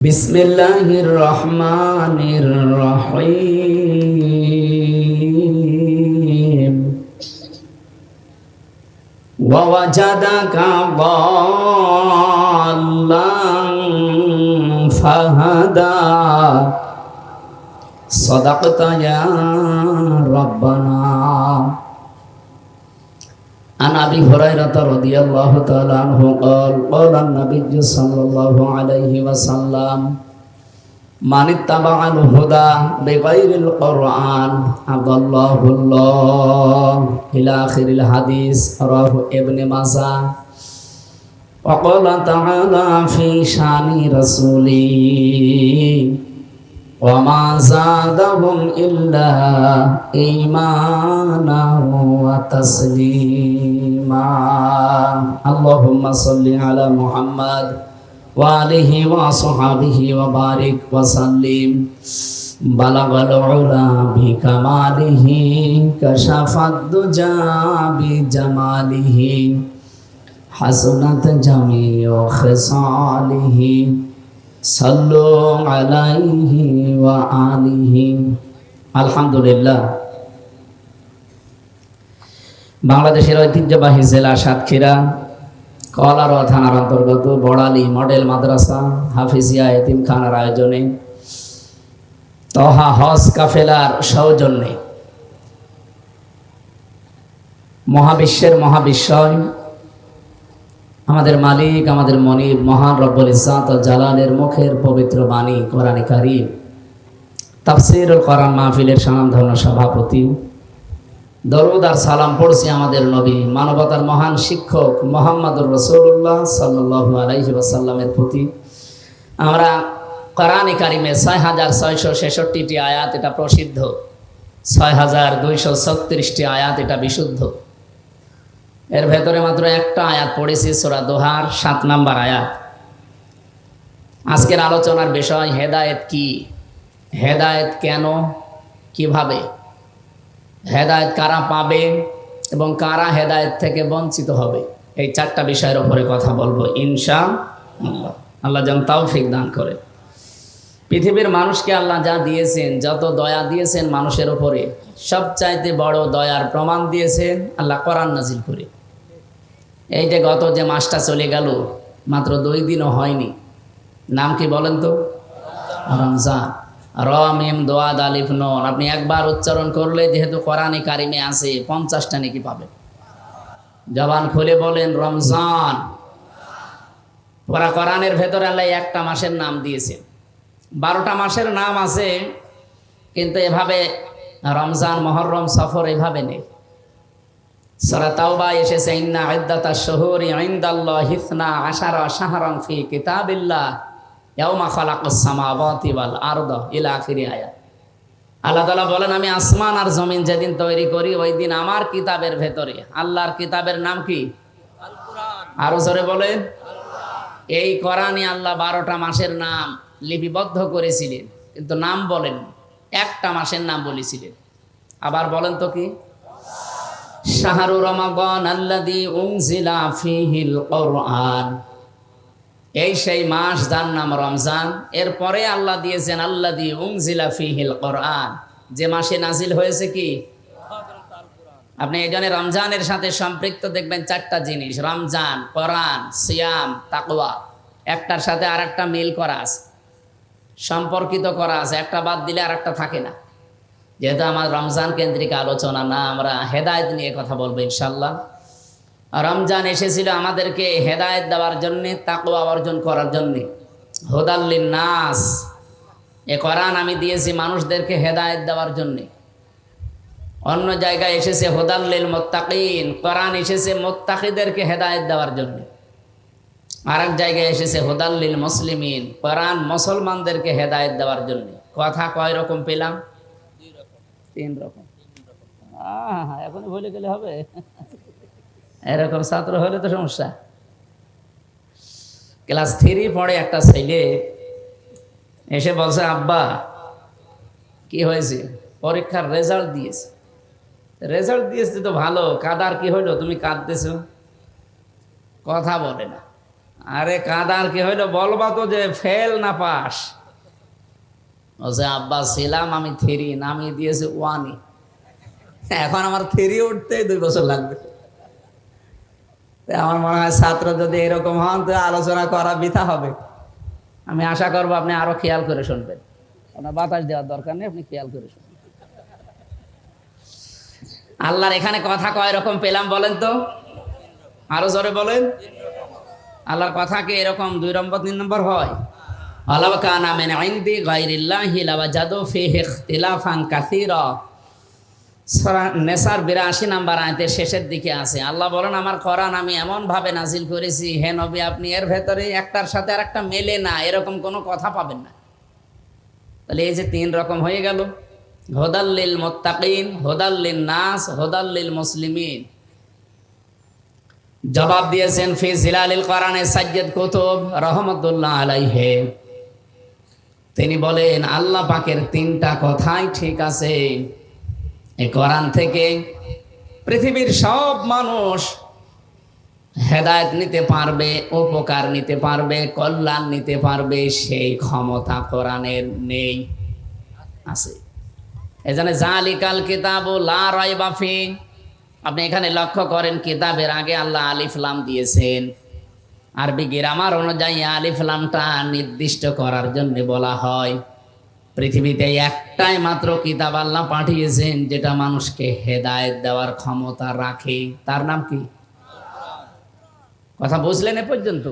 বিসমিল্লাহির রহমানির রহিম ওয়া ওয়াজাদাকা দাল্লান ফাহাদা সাদাকতা ইয়া রাব্বানা عن أبي هريرة رضي الله تعالى عنه قال قال النبي صلى الله عليه وسلم من اتبع الهدى بغير القرآن أضله الله إلى آخر الحديث رواه ابن ماجه. وقال تعالى في شان رسوله وما زادهم إلا إيمانا وتسليما اللهم صل على محمد وآله وصحبه وبارك وسلم بلغ العلا بكماله كشف الدجى بجماله حسنت جميع خصاله সাল্লু আলাইহি ওয়া আলিহি। আলহামদুলিল্লাহ। বাংলাদেশের ঐতিহ্যবাহী জেলা সাতক্ষীরা কলারোয়া থানার অন্তর্গত বড়ালী মডেল মাদ্রাসা হাফিজিয়া এতিমখানার আয়োজনে তহা হজ কাফেলার সৌজন্যে মহাবিশ্বের মহাবিশ্বয় আমাদের মালিক আমাদের মনিব মহান রব্বুল ইজ্জাত ও জালালের মুখের পবিত্র বাণী কোরআনে কারীম তাফসীরুল কোরআন মাহফিলের স্বনামধন্য সভাপতি দরুদ আর সালাম পড়ছি আমাদের নবী মানবতার মহান শিক্ষক মুহাম্মদুর রাসূলুল্লাহ সাল্লাল্লাহু আলাইহি ওয়াসাল্লামের প্রতি। আমরা কোরআনে কারীমে ৬৬৬৬টি আয়াত এটা প্রসিদ্ধ, ৬২৩৬টি আয়াত এটা বিশুদ্ধ। এর ভেতরে মাত্র একটা আয়াত পড়েছি সূরা দোহার ৭ নম্বর আয়াত। আজকের আলোচনার বিষয় হেদায়েত কি, হেদায়েত কেন, কিভাবে, হেদায়েত কারা পাবে এবং কারা হেদায়েত থেকে বঞ্চিত হবে, এই 4টা বিষয়ের উপরে কথা বলবো ইনশাআল্লাহ। আল্লাহ যেন তৌফিক দান করে। পৃথিবীর মানুষকে আল্লাহ যা দিয়েছেন, যত দয়া দিয়েছেন মানুষের উপরে, সবচাইতে বড় দয়ার প্রমাণ দিয়েছেন আল্লাহ কোরআন নাজিল করে। এই যে গত যে মাসটা চলে গেল, মাত্র 2 দিনও হয়নি, নাম কি বলেন তো? রমজান। র মিম দোয়া আলিফ নুন, আপনি একবার উচ্চারণ করলে যেহেতু কোরআনে কারিমে আছে 50টা নেকি পাবেন। জবান খুলে বলেন রমজান। পুরা কোরআনের ভেতরে আল্লাহ একটা মাসের নাম দিয়েছেন, 12টা মাসের নাম আছে, কিন্তু এভাবে রমজান মুহররম সফর এভাবে নেই। সূরা তাওবা এসেছে ইন্না ইদ্দাতাশ শুহুরি ইনদাল্লাহি 12 শাহরান ফি কিতাবিল্লাহ ইয়াওমা খালাকাস সামাওয়াতি ওয়াল আরদা ইলা আখিরি আয়াত। আল্লাহ তাআলা বলেন, আমি আসমান আর জমিন যেদিন তৈরি করি ওই দিন আমার কিতাবের ভেতরে, আল্লাহর কিতাবের নাম কি? আল কুরআন। আরো জোরে বলেন আল কুরআন। এই কোরআনে আল্লাহ 12টা মাসের নাম লিপিবদ্ধ করেছিলেন, কিন্তু নাম বলেন, একটা মাসের নাম বলেছিলেন। আবার বলেন তো কি? শাহরু রমাদান আল্লাযী উনজিলা ফীহিল কুরআন। এই সেই মাস যার নাম রমজান। এরপরে আল্লাহ দিয়েছেন আল্লাযী উনজিলা ফীহিল কুরআন, যে মাসে নাজিল হয়েছে কি? আপনি এই জন্য রমজানের সাথে সম্পৃক্ত দেখবেন 4টা জিনিস, রমজান, কোরআন, সিয়াম, তাকওয়া। একটার সাথে আরেকটা মিল করা আছে, সম্পর্কিত করা আছে, একটা বাদ দিলে আর একটা থাকে না। যেহেতু আমার রমজান কেন্দ্রিক আলোচনা না, আমরা হেদায়েত নিয়ে কথা বলবো ইনশাআল্লাহ। রমজান এসেছিল আমাদেরকে হেদায়েত দেওয়ার জন্য, তাকওয়া অর্জন করার জন্য। হুদাল লিন্নাস, এ কোরআন আমি দিয়েছি মানুষদেরকে হেদায়েত দেওয়ার জন্য। অন্য জায়গায় এসেছে হুদাল লিল মুত্তাকিন, কোরআন এসেছে মুত্তাকিদেরকে হেদায়েত দেওয়ার জন্য। আরেক জায়গায় এসেছে হুদাল লিল মুসলিমিন, কোরআন মুসলমানদেরকে হেদায়েত দেওয়ার জন্য। কথা কয় রকম পেলাম? 3 রকম। এখন ভুলে গেলে হবে? এরকম ছাত্র হলে তো সমস্যা। ক্লাস 3 পড়ে একটা ছেলে এসে বলছে, আব্বা কি হয়েছে? পরীক্ষার রেজাল্ট দিয়েছে। রেজাল্ট দিয়েছে তো ভালো, কাদার কি হইলো? তুমি কাঁদতেছো, কথা বলে না। আরে কাঁদার কি হইলো, বলবা তো যে ফেল না পাস। বলছে আব্বা ছিলাম আমি 3, নামিয়ে দিয়েছে 1, এখন আমার 3 উঠতে 2 বছর লাগবে। আমার মনে হয় ছাত্র যদি এরকম হন তো আলোচনা করা বৃথা হবে। আমি আশা করবো আপনি আরো খেয়াল করে শুনবেন। আপনার বাতাস দেওয়ার দরকার নেই, আপনি খেয়াল করে শুনবেন। আল্লাহর এখানে কথা কয় রকম পেলাম বলেন তো, আরো জোরে বলেন। আল্লাহর কথা কি এরকম 2 নম্বর 3 নম্বর হয়? আলাউ কানা মিন ইনদি গায়রিল্লাহি লাওয়াজাদু ফীহি ইখতিলাফান কাসীরা। সূরা নেসার 82 নম্বর আয়াতের শেষের দিকে আছে, আল্লাহ বলেন আমার কোরআন আমি এমন ভাবে নাজিল করেছি হে নবী আপনি এর ভেতরে একটার সাথে আরেকটা মেলে না এরকম কোনো কথা পাবেন না। তাহলে এই যে 3 রকম হয়ে গেল, হুদাল লিল মুত্তাকিন, হুদাল লিন নাস, হুদাল লিল মুসলিমিন। জবাব দিয়েছেন ফি জিলালিল কোরআনে সাজ্জাদ কুতুব রাহমাতুল্লাহ আলাইহি। তিনি বলেন আল্লাহ পাকের 3টা কথাই ঠিক আছে। এই কোরআন থেকে পৃথিবীর সব মানুষ হেদায়েত নিতে পারবে, উপকার নিতে পারবে, কল্যাণ নিতে পারবে, সেই ক্ষমতা কোরআনের নেই, আছে। এজন্য জালিকাল কিতাবু লা রাইবা ফি। আপনি এখানে লক্ষ্য করেন কিতাবের আগে আল্লাহ আলিফ লাম দিয়েছেন। আরবি গ্রামার অনুযায়ী আলিফ লামটা নির্দিষ্ট করার জন্য বলা হয়। পৃথিবীতে একটাই মাত্র কিতাব আল্লাহ পাঠিয়েছেন যেটা মানুষকে হেদায়েত দেওয়ার ক্ষমতা রাখে, তার নাম কি? কথা বুঝলেন এ পর্যন্ত?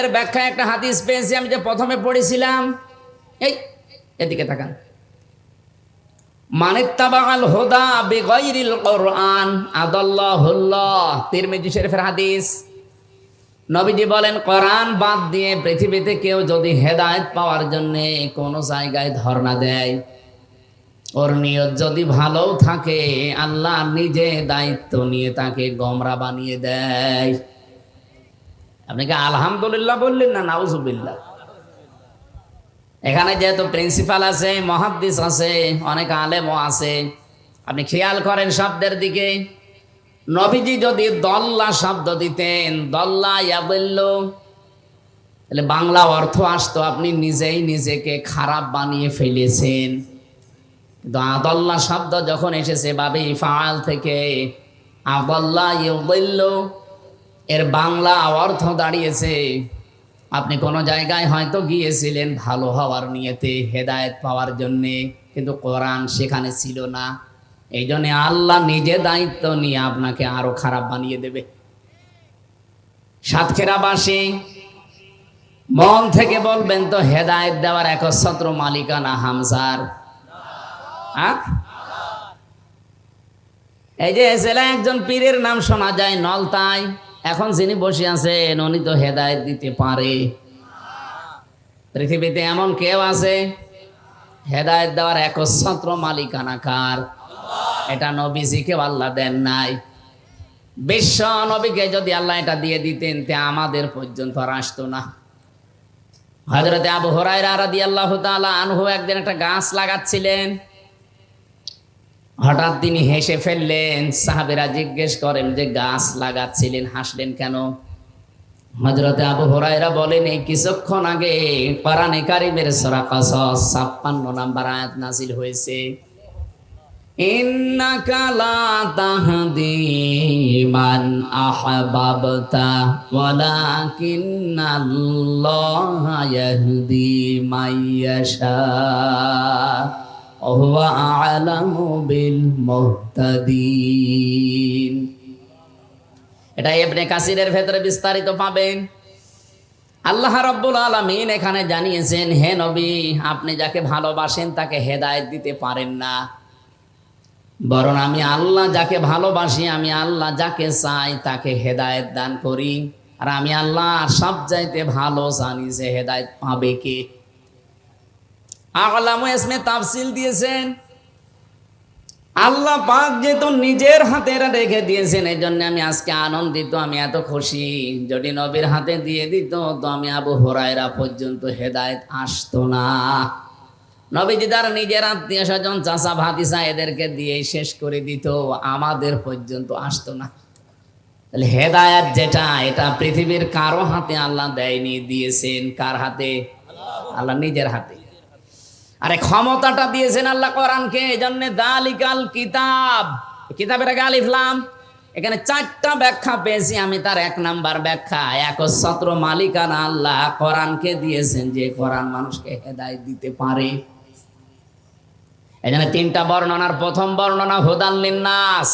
এর ব্যাখ্যা একটা হাদিস পেয়েছি আমি যে প্রথমে পড়েছিলাম, এই এদিকে তাকান। মানিত্তাবাল হুদা বিগাইরিল কোরআন আদাল্লাহুল্লাহ, তিরমিজি শরীফের হাদিস। নবীজি বলেন কোরআন বাদ দিয়ে পৃথিবীতে কেউ যদি হেদায়েত পাওয়ার জন্য কোনো জায়গায় ধর্ণা দেয়, ওর নিয়ত যদি ভালো থাকে আল্লাহ নিজে দায়িত্ব নিয়ে তাকে গোমরা বানিয়ে দেয়। আপনি কি আলহামদুলিল্লাহ বললেন না নাউজুবিল্লাহ? এখানে যেহেতু প্রিন্সিপাল আছে, মুহাদ্দিস আছে, অনেক আলেমও আছে, আপনি খেয়াল করেন শব্দের দিকে। নবীজি যদি দল্লা শব্দ দিতেন, দল্লা ইয়াদিল্লু, তাহলে বাংলা অর্থ আসতো আপনি নিজেই নিজেকে খারাপ বানিয়ে ফেলেছেন। কিন্তু আদাল্লা শব্দ যখন এসেছে বাবে ইফআল থেকে, আদাল্লা ইয়াদিল্লু, এর বাংলা অর্থ দাঁড়িয়েছে আপনি কোনো জায়গায় হয়তো গিয়েছিলেন ভালো হওয়ার নিয়তে, হেদায়েত পাওয়ার জন্যে, কিন্তু কোরআন সেখানে ছিল না। এই জন্য আল্লাহ নিজে দায়িত্ব নিয়ে আপনাকে আরো খারাপ বানিয়ে দেবে। সাতক্ষীরাবাসী মন থেকে বলবেন তো হেদায়েত দেওয়ার একচ্ছত্র মালিকানা হামজার? এই যে জেলায় একজন পীরের নাম শোনা যায় নলতায়, এখন যিনি বসে আছেন উনি তো হেদায়েত দিতে পারে? পৃথিবীতে এমন কেউ আছে? হেদায়েত দেওয়ার একচ্ছত্র মালিকানা কার? এটা নবীজিকে আল্লাহ দেন নাই। বিশ্ব নবীকে যদি আল্লাহ এটা দিয়ে দিতেন তে আমাদের পর্যন্ত আর আসতো না। হযরত আবু হুরায়রা রাদিয়াল্লাহু তাআলা আনহু একদিন একটা গাছ লাগাচ্ছিলেন, হঠাৎ তিনি হেসে ফেললেন। সাহাবীরা জিজ্ঞেস করেন যে গাছ লাগাচ্ছিলেন, হাসলেন কেন? হযরত আবু হুরায়রা বলেন এই কিছুক্ষণ আগে কোরআনে কারীমের সূরা কাসাস 56 নম্বর আয়াত নাযিল হয়েছে, ইন্নাকা লা তাহদি মান আহবাবতা ওয়ালাকিন্নাল্লাহা ইয়াহদি মাইয়াশা ওয়া হুয়া আ'লামু বিল মুহতাদিন। এটা ইবনে কাসিরের ভেতরে বিস্তারিত পাবেন। আল্লাহ রাব্বুল আলামিন এখানে জানিয়েছেন হে নবী আপনি যাকে ভালোবাসেন তাকে হেদায়েত দিতে পারেন না, বরং আমি আল্লাহ যাকে ভালোবাসি, আমি আল্লাহ যাকে চাই তাকে হেদায়েত দান করি। আর আমি আল্লাহ সবচাইতে ভালো জানি যে হেদায়েত পাবে কে। আলামু ইসমে তাফসিল দিয়েছেন। আল্লাহ পাক যেহেতু নিজের হাতে রেখে দিয়েছেন, এই জন্য আমি আজকে আনন্দিত, আমি এত খুশি। যদি নবীর হাতে দিয়ে দিত তো আমি আবু হুরায়রা পর্যন্ত হেদায়েত আসতো না। নবীজি তার নিজের আত্মীয় স্বজন চাচা ভাতিজা এদেরকে দিয়ে শেষ করে দিত, আমাদের পর্যন্ত আসতো না। তাহলে হেদায়েত যেটা, এটা পৃথিবীর কারো হাতে আল্লাহ দেয়নি, দিয়েছেন কার হাতে? আল্লাহ নিজের হাতে। আরে ক্ষমতাটা দিয়েছেন আল্লাহ কোরআনকে, এজন্য দালিকাল কিতাব, কিতাবের আগে আলিফ লাম। এখানে 4টা ব্যাখ্যা পেয়েছি আমি, তার 1 নাম্বার ব্যাখ্যা, একচ্ছত্র মালিকানা আল্লাহ কোরআনকে দিয়েছেন, যে কোরআন মানুষকে হেদায়েত দিতে পারে। এজন্য 3টা বর্ণনার প্রথম বর্ণনা হুদাল লিন্নাস,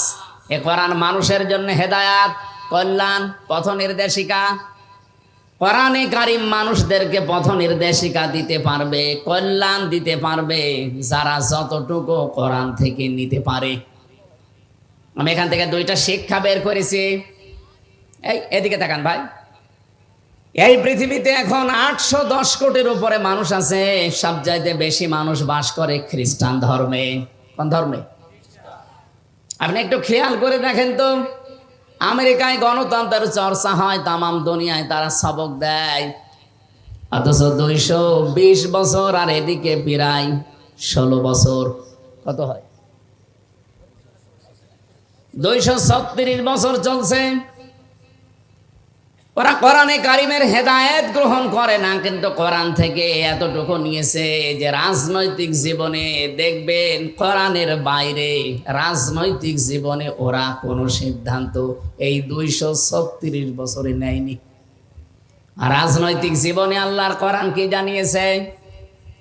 এ কোরআন মানুষের জন্য হেদায়াত, কল্যাণ, পথ নির্দেশিকা। কোরআনে কারীম মানুষদেরকে পথ নির্দেশিকা দিতে পারবে, কল্যাণ দিতে পারবে, যারা যতটুকু কোরআন থেকে নিতে পারে। আমি এখান থেকে 2টা শিক্ষা বের করেছি। এদিকে তাকান ভাই, এই পৃথিবীতে এখন 810 কোটির উপরে মানুষ আছে, সবচাইতে বেশি মানুষ বাস করে খ্রিস্টান ধর্মে। কোন ধর্মে? আপনি একটু খেয়াল করে দেখেন তো, আমেরিকায় গণতন্ত্রের চর্চা হয়, তামাম দুনিয়ায় তারা সবক দেয়, অথচ 220 বছর, আর এদিকে প্রায় 16 বছর, কত হয়? 236 বছর চলছে। ওরা কোরআনে কারিমের হেদায়েত গ্রহণ করে না, কিন্তু কোরআন থেকে এতটুকু নিয়েছে যে রাজনৈতিক জীবনে দেখবেন কোরআনের বাইরে রাজনৈতিক জীবনে ওরা কোনো সিদ্ধান্ত এই 236 বছরে নেয়নি। আর রাজনৈতিক জীবনে আল্লাহর কোরআন কি জানিয়েছে?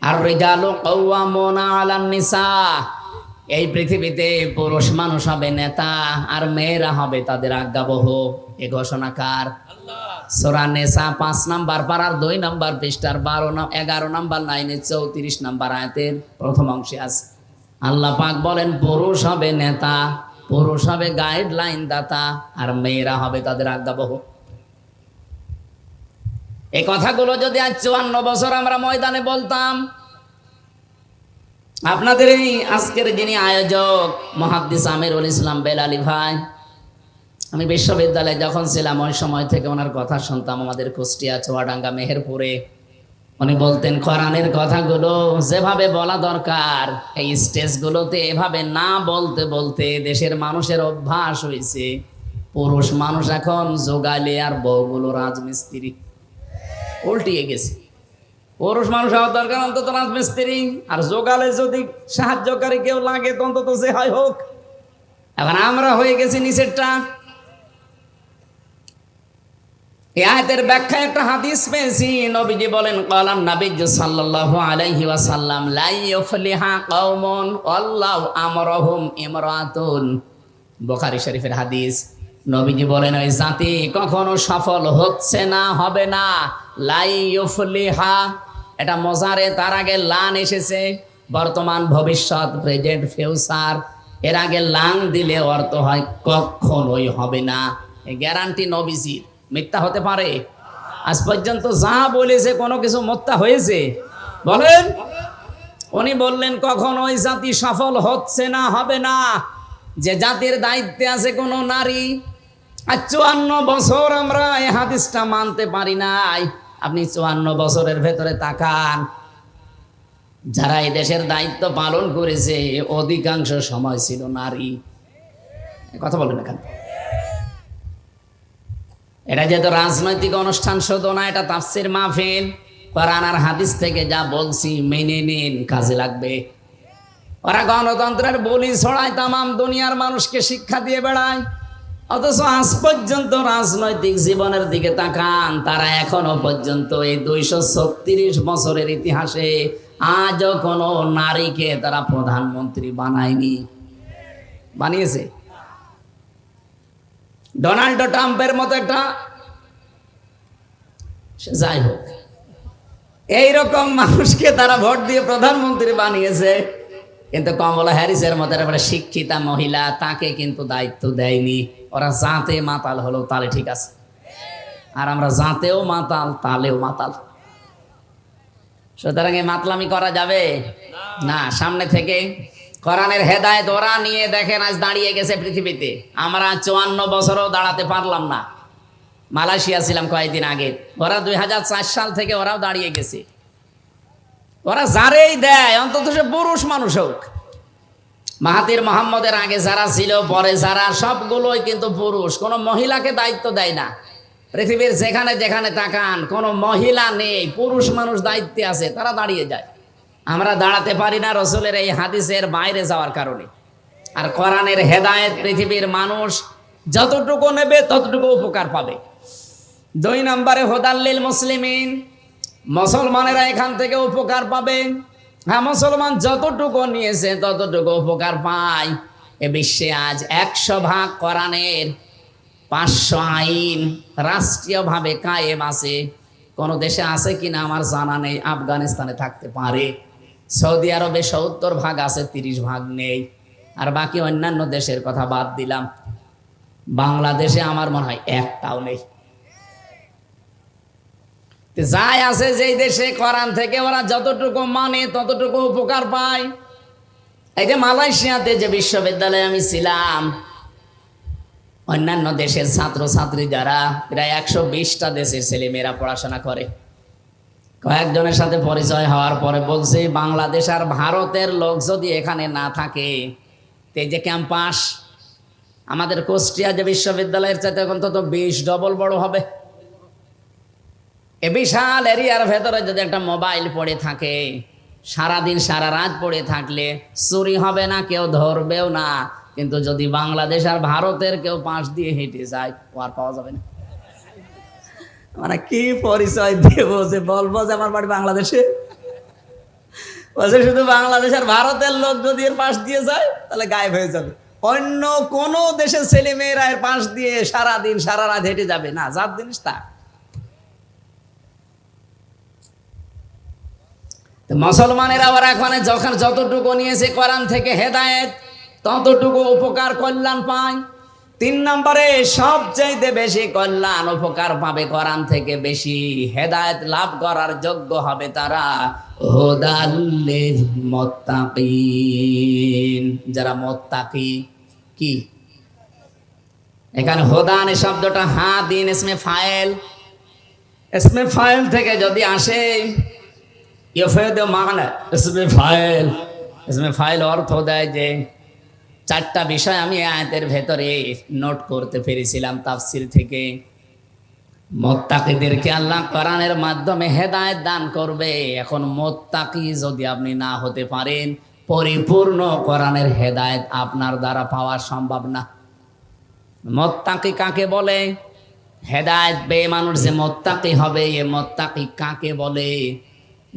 আর রিজালু কাওয়ামুনা আলান নিসা, এই পৃথিবীতে পুরুষ মানুষ হবে নেতা, আর মেয়েরা হবে তাদের আজ্ঞাবহ। এ ঘোষণাকার সূরা নিসা 5 নাম্বার পারার 2 নাম্বার পৃষ্ঠার 11 নাম্বার লাইনে 34 নাম্বার আয়াতের প্রথম অংশে আছে। আল্লাহ পাক বলেন, পুরুষ হবে নেতা, পুরুষ হবে গাইডলাইন দাতা, আর মেয়েরা হবে তাদের আজ্ঞাবহ। এই কথাগুলো যদি আজ 54 বছর আমরা ময়দানে বলতাম, আপনাদের এই আজকের যিনি আয়োজক মুহাদ্দিস আমিরুল ইসলাম বেলালী ভাই, আমি বিশ্ববিদ্যালয়ে যখন ছিলাম ওই সময় থেকে ওনার কথা শুনতাম, আমাদের কুষ্টিয়া, চুয়াডাঙ্গা, মেহেরপুরে। উনি বলতেন কোরআনের কথাগুলো যেভাবে বলা দরকার, এই স্টেজগুলোতে এভাবে না বলতে বলতে দেশের মানুষের অভ্যাস হয়েছে, পুরুষ মানুষ এখন জোগালে আর বউগুলো রাজমিস্ত্রি, উল্টিয়ে গেছে। পুরুষ মানুষ হওয়ার দরকার অন্তত রাজমিস্ত্রি, আর জোগালে যদি সাহায্যকারী কেউ লাগে তো অন্তত সে হয় হোক। এখন আমরা হয়ে গেছি নিচেরটা। এই আয়াতের ব্যাখ্যায় একটা হাদিস পেয়েছি, নবীজি বলেন, ক্বালান নবিয়্যু সাল্লাল্লাহু আলাইহি ওয়াসাল্লাম, লা ইউফলিহা কওমুন আল্লাহু আমরাহুম ইমরাতুন। বুখারী শরীফের হাদিস। নবীজি বলেন, ওই জাতি কখনো সফল হচ্ছে না, হবে না। লা ইউফলিহা, এটা মুজারে, তার আগে লান এসেছে, বর্তমান, ভবিষ্যৎ, প্রেজেন্ট, ফিউচার। এর আগে লাং দিলে অর্থ হয় কখনোই হবে না। এই গ্যারান্টি নবীজির, মিথ্যা হতে পারে? আজ পর্যন্ত যা বলেছে কোনো কিছু মিথ্যা হয়েছে? বলেন। উনি বললেন কখনো ওই জাতি সফল হচ্ছে না, হবে না, যে জাতির দায়িত্বে আছে কোনো নারী। আর 54 বছর আমরা এই হাদিসটা মানতে পারি নাই। আপনি 54 বছরের ভেতরে তাকান, যারা এই দেশের দায়িত্ব পালন করেছে অধিকাংশ সময় ছিল নারী। কথা বলবেন না কেন? এটা যেহেতু রাজনৈতিক অনুষ্ঠান শুধু না, এটা তাফসীর মাহফিল। কোরআন আর হাদিস থেকে যা বলছি মেনে নিন, কাজে লাগবে। ওরা গণতন্ত্রের বলি ছড়ায়, তামাম দুনিয়ার মানুষকে শিক্ষা দিয়ে বেড়ায়, অথচ আজ পর্যন্ত রাজনৈতিক জীবনের দিকে তাকান, তারা এখনো পর্যন্ত এই 236 বছরের ইতিহাসে আজও কোনো নারীকে তারা প্রধানমন্ত্রী বানায়নি। বানিয়েছে ডোনাল্ড ট্রাম্পের মতো একটা, যাই হোক, এইরকম মানুষকে তারা ভোট দিয়ে প্রধানমন্ত্রী বানিয়েছে, কিন্তু কমলা হ্যারিসের মতো একটা শিক্ষিতা মহিলা, তাকে কিন্তু দায়িত্ব দেয়নি। ওরা জাতে মাতাল হলো, তাহলে ঠিক আছে, আর আমরা জাতেও মাতাল, তালেও মাতাল। সুতরাং এই মাতলামি করা যাবে না। সামনে থেকে কোরআনের হেদায়েত ওরা নিয়ে দেখেন আজ দাঁড়িয়ে গেছে পৃথিবীতে। আমরা 54 বছরও দাঁড়াতে পারলাম না। মালয়েশিয়া ছিলাম কয়েকদিন আগে, ওরা 2004 সাল থেকে ওরাও দাঁড়িয়ে গেছে। ওরা যারেই দেয় অন্তত সে পুরুষ মানুষ হোক, মাহাতির মোহাম্মদের আগে যারা ছিল, পরে যারা, সবগুলোই কিন্তু পুরুষ। কোনো মহিলাকে দায়িত্ব দেয় না। পৃথিবীর যেখানে যেখানে তাকান কোনো মহিলা নেই, পুরুষ মানুষ দায়িত্বে আছে, তারা দাঁড়িয়ে যায়। আমরা দাঁড়াতে পারি না রসুলের এই হাদিসের বাইরে যাওয়ার কারণে। আর কোরআনের হেদায়েত পৃথিবীর মানুষ যতটুকু নেবে ততটুকু উপকার পাবে। 2 নম্বরে হুদাল্লিল মুসলিমিন, মুসলমানেরা এখান থেকে উপকার পাবে। হ্যাঁ, মুসলমান যতটুকু নিয়েছে ততটুকু উপকার পায়। এ বিশ্বে আজ 100 ভাগ কোরআনের 500 আইন রাষ্ট্রীয়ভাবে কায়েম আছে। কোন দেশে আছে কিনা আমার জানা নেই। আফগানিস্তানে থাকতে পারে, সৌদি আরবে 70 ভাগ আছে, 30 ভাগ নেই। আর বাকি অন্যান্য দেশের কথা বাদ দিলাম, বাংলাদেশে আমার মনে হয় একটাও নেই। যাই আছে যেই দেশে কোরআন থেকে ওরা যতটুকু মানে ততটুকু উপকার পায়। এই যে মালয়েশিয়াতে যে বিশ্ববিদ্যালয়ে আমি ছিলাম, অন্যান্য দেশের ছাত্রছাত্রী যারা, প্রায় 120টা দেশের ছেলেমেয়েরা পড়াশোনা করে। কয়েকজনের সাথে পরিচয় হওয়ার পরে বলছে, বাংলাদেশ আর ভারতের লোক যদি এখানে না থাকে, এই যে ক্যাম্পাস আমাদের কুষ্টিয়া যে বিশ্ববিদ্যালয়ের চাইতে অন্তত 20 ডবল বড় হবে। এ বিশাল এরিয়ার ভেতরে যদি একটা মোবাইল পড়ে থাকে, সারাদিন সারা রাত পড়ে থাকলে চুরি হবে না, কেউ ধরবেও না। কিন্তু যদি বাংলাদেশ আর ভারতের কেউ পাশ দিয়ে হেঁটে যায়, ও আর পাওয়া যাবে না। মানে কি পরিচয় দেব যে বলবো যে আমার বাড়ি বাংলাদেশে? বলছে শুধু বাংলাদেশ আর ভারতের লোক যদি এর পাশ দিয়ে যায় তাহলে গায়েব হয়ে যাবে। অন্য কোন দেশের ছেলে মেয়েরা এর পাশ দিয়ে সারাদিন সারা রাত হেঁটে যাবে না, যার জিনিস তা। মুসলমানেরা ওরা এখন যখন যতটুকু নিয়েছে কোরআন থেকে হেদায়েত, ততটুকু উপকার কল্যাণ পায়। 3 নম্বরে সবচাইতে বেশি কল্যাণ উপকার পাবে কোরআন থেকে বেশি, হেদায়েত লাভ করার যোগ্য হবে তারা হুদাল্লিল মুত্তাকিন, যারা মুত্তাকি। কি এখানে হুদান শব্দটা হাদিন ইসমে ফাইল, ইসমে ফাইল থেকে যদি আসে ইউফিদ মানা ইসমে ফাইল। ইসমে ফাইল অর্থ দেয় যে 4টা বিষয় আমি আয়াতের ভেতরে নোট করতে পেরেছিলাম তাফসীর থেকে। মুত্তাকিদেরকে আল্লাহ কোরআনের মাধ্যমে হেদায়েত দান করবে। এখন মুত্তাকি যদি আপনি না হতে পারেন, পরিপূর্ণ কোরআনের হেদায়েত আপনার দ্বারা পাওয়া সম্ভব না। মুত্তাকি কাকে বলে? হেদায়েত পেয়ে মানুষ যে মুত্তাকি হবে, এ মুত্তাকি কাকে বলে?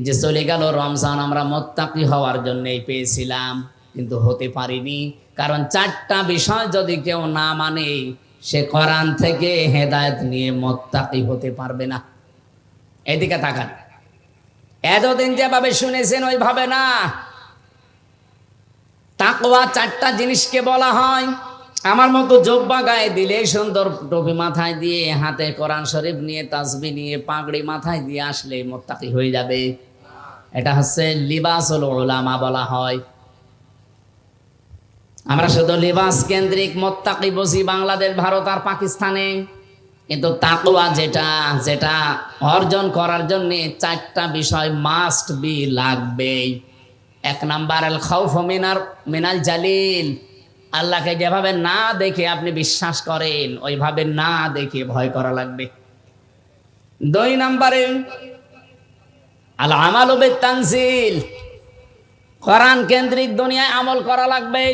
যে চলে গেল রমজান, আমরা মুত্তাকি হওয়ার জন্যই পেয়েছিলাম, কিন্তু হতে পারিনি। কারণ 4টা বিষয় যদি কেউ না মানে, সে কোরআন থেকে হেদায়েত নিয়ে মুত্তাকি হতে পারবে না। এদিকে তাকান, এতদিন যেভাবে শুনেছেন ওইভাবে না। তাকওয়া 4টা জিনিসকে বলা হয়। আমার মতো জব্বা গায়ে দিলে, সুন্দর টুপি মাথায় দিয়ে, হাতে কোরআন শরীফ নিয়ে, তাসবিহ নিয়ে, পাগড়ি মাথায় দিয়ে আসলে মুত্তাকি হয়ে যাবে। এটা হচ্ছে লিবাসুল উলামা বলা হয়। আমরা শুধু লিবাস কেন্দ্রিক মুত্তাকি বুঝি বাংলাদেশ, ভারত আর পাকিস্তানে, কিন্তু তাকওয়া যেটা যেটা অর্জন করার জন্য 4টা বিষয় মাস্ট বি, লাগবেই। 1 নাম্বার আল খাউফ মিনাল জালিল, আল্লাহকে যেভাবে না দেখে আপনি বিশ্বাস করেন, ওইভাবে না দেখে ভয় করা লাগবে। 2 নম্বরে আল আমালু বিত তানজিল, কোরআন কেন্দ্রিক দুনিয়ায় আমল করা লাগবে।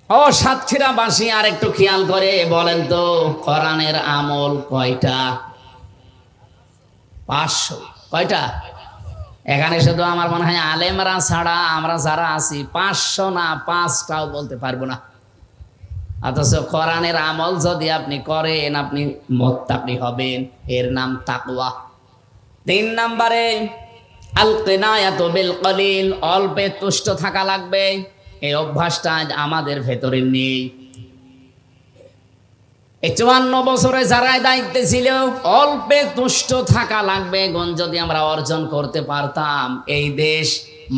ও সাতক্ষীরাবাসী, আর একটু খেয়াল করে বলেন তো, কোরআনের আমল কয়টা? 500। কয়টা? এখানে শুধু আমার মনে হয় আলেমরা ছাড়া আমরা যারা আছি 500 না 5টাও বলতে পারবো না। অথচ কোরআনের আমল যদি আপনি করেন, আপনি মুত্তাকি হবেন। এর নাম তাকওয়া। 3 নম্বরে আল কিনায়াতু বিল কলিল, অল্পে তুষ্ট থাকা লাগবে। এই অভ্যাসটা আজ আমাদের ভেতরে নেই। এই 54 বছরে যারা দায়িত্বে ছিল, অল্পে তুষ্ট থাকা লাগবে। গুণ যদি আমরা অর্জন করতে পারতাম, এই দেশ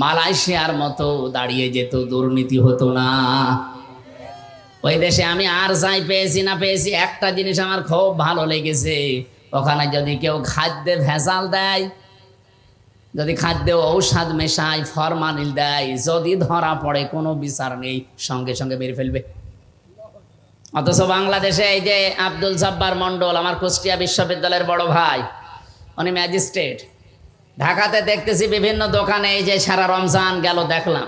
মালয়েশিয়ার মতো দাঁড়িয়ে যেত, দুর্নীতি হতো না। ওই দেশে আমি আর যাই পেয়েছি না পেয়েছি, একটা জিনিস আমার খুব ভালো লেগেছে, ওখানে যদি কেউ খাদ্যে ভেজাল দেয়, যদি খাদ্যে ঔষধ মেশায়, ফরমালিন দেয়, যদি ধরা পড়ে কোনো বিচার নেই, সঙ্গে সঙ্গে মেরে ফেলবে। অথচ বাংলাদেশে এই যে আব্দুল জব্বার মন্ডল, আমার কুষ্টিয়া বিশ্ববিদ্যালয়ের বড় ভাই, উনি ম্যাজিস্ট্রেট। ঢাকাতে দেখতেছি বিভিন্ন দোকানে, এই যে সারা রমজান গেল দেখলাম,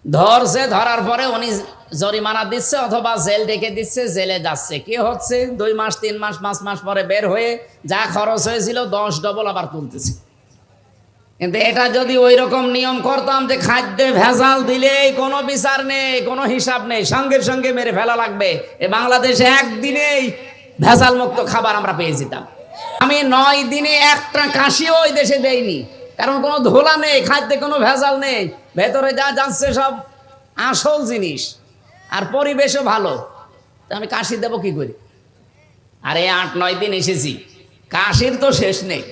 ধরছে, ধরার পরে উনি জরিমানা দিচ্ছে অথবা জেল ডেকে দিচ্ছে, জেলে যাচ্ছে। কি হচ্ছে, 2 মাস 3 মাস 5 মাস পরে বের হয়ে যা খরচ হয়েছিল 10 ডবল আবার তুলতেছে। কিন্তু এটা যদি ওই রকম নিয়ম করতাম যে খাদ্যে ভেজাল দিলেই কোনো বিচার নেই, কোনো হিসাব নেই, সঙ্গে সঙ্গে মেরে ফেলা লাগবে, এ বাংলাদেশে একদিনেই ভেজাল মুক্ত খাবার আমরা পেয়ে যেতাম। আমি 9 দিনে একটা কাশিও ওই দেশে দেইনি, কারণ কোনো ধোলা নেই, খাদ্যে কোনো ভেজাল নেই, ভেতরে যা যাচ্ছে সব আসল জিনিস, আর পরিবেশও ভালো। তো আমি কাশি দেব কি করে? আরে 8-9 দিন এসেছি, কাশির তো শেষ নেই।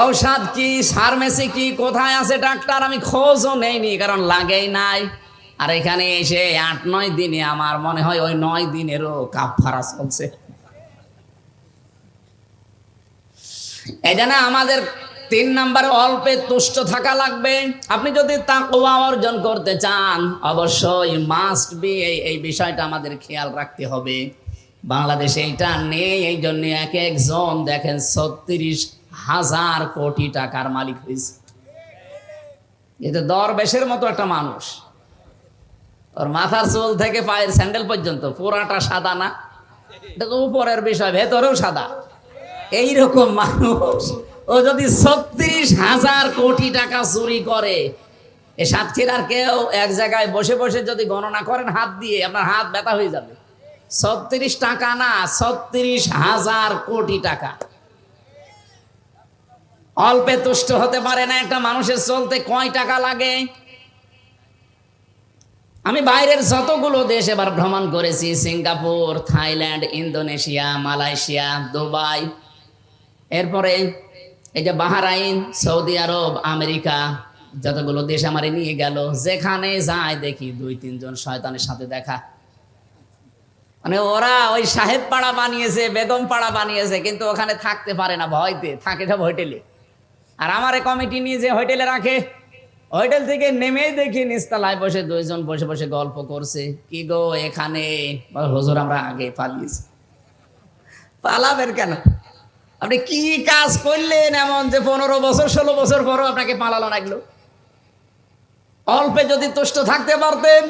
ঔষধ কি, ফার্মেসি কি, কোথায় আছে ডাক্তার, আমি খোঁজও নেইনি, কারণ লাগেই নাই। আর এখানে এসে 8-9 দিনে আমার মনে হয় ওই 9 দিনেরও কাফারা চলছে। এই জন্য আমাদের 3 নম্বরে অল্পে তুষ্ট থাকা লাগবে। আপনি যদি তাকওয়া অর্জন করতে চান, অবশ্যই মাস্ট বি এই বিষয়টা আমাদের খেয়াল রাখতে হবে। বাংলাদেশে এটা নেই, এই জন্য এক একজন দেখেন 36,000 কোটি টাকার মালিক হয়েছে। এটা দরবেশের মতো একটা মানুষ, ওর মাথার চুল থেকে পায়ের স্যান্ডেল পর্যন্ত পুরাটা সাদা না, এটা তো উপরের বিষয়, ভেতরেও সাদা। এইরকম মানুষ ও যদি 36,000 কোটি টাকা চুরি করে, এ সাতক্ষীরার কেউ এক জায়গায় বসে বসে যদি গণনা করেন হাত দিয়ে, আপনার হাত ব্যথা হয়ে যাবে। 36 টাকা না, 36,000 কোটি টাকা। অল্পে তুষ্ট হতে পারে না একটা মানুষের চলতে কয় টাকা লাগে? আমি বাইরের যতগুলো দেশ এবার ভ্রমণ করেছি, Singapore, Thailand, Indonesia, Malaysia, Dubai, এরপরে এই যে বাহরাইন, সৌদি আরব, আমেরিকা, যতগুলো দেশ আমারে নিয়ে গেল, যেখানে যায় দেখি 2-3 জন শয়তানের সাথে দেখা। মানে ওরা ওই সাহেব পাড়া বানিয়েছে, বেগম পাড়া বানিয়েছে, কিন্তু ওখানে থাকতে পারে না, ভয়তে থাকে সব হোটেলে। আর আমারে কমিটি নিয়ে যে হোটেলে রাখে, হোটেল থেকে নেমেই দেখি নিচতলায় বসে 2 জন বসে বসে গল্প করছে। কি গো এখানে? হুজুর আমরা আগে পালিয়েছি। পালাবেন কেন? আপনি কি কাজ করলেন এমন যে 15 বছর 16 বছর পরও আপনাকে পালানো লাগলো? অল্পে যদি তুষ্ট থাকতে পারতেন,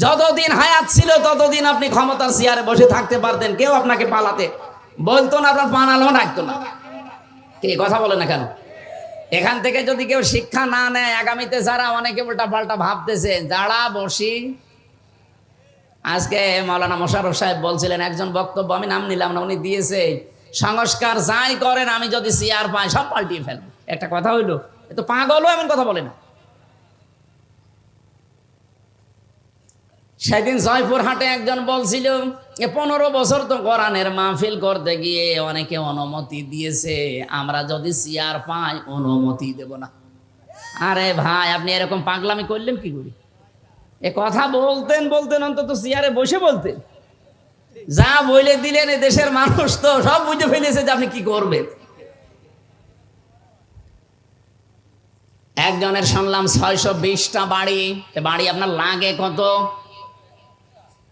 যতদিন হায়াত ছিল ততদিন আপনি ক্ষমতার চেয়ারে বসে থাকতে পারতেন, কেউ আপনাকে পালাতে বলতো না, আপনার পালানো লাগতো না। কি কথা বলে না কেন? এখান থেকে যদি কেউ শিক্ষা না নেয়, আগামীতে যারা অনেকে উল্টা পাল্টা ভাবতেছে, যারা বসি, আজকে মাওলানা মোশাররফ সাহেব বলছিলেন, একজন বক্তব্য আমি নাম নিলাম না, উনি দিয়েছে, সংস্কার যাই করেন আমি যদি চেয়ার পাই সব পাল্টিয়ে ফেলবো। একটা কথা হইলো, এ তো পাগলও এমন কথা বলে না। সেদিন জয়পুরহাটে একজন বলছিল, 15 বছর তো কোরআনের মাহফিল করতে গিয়ে অনেকে অনুমতি দিয়েছে, আমরা যদি চেয়ার পাই অনুমতি দেব না। আরে ভাই, আপনি এরকম পাগলামি করলেন কি করে? এ কথা বলতেন অন্তত চেয়ারে বসে বলতেন। যা বলে দিলেন, এ দেশের মানুষ তো সব বুঝে ফেলেছে যে আপনি কি করবেন। একজনের শুনলাম 620টা বাড়ি। বাড়ি আপনার লাগে কত?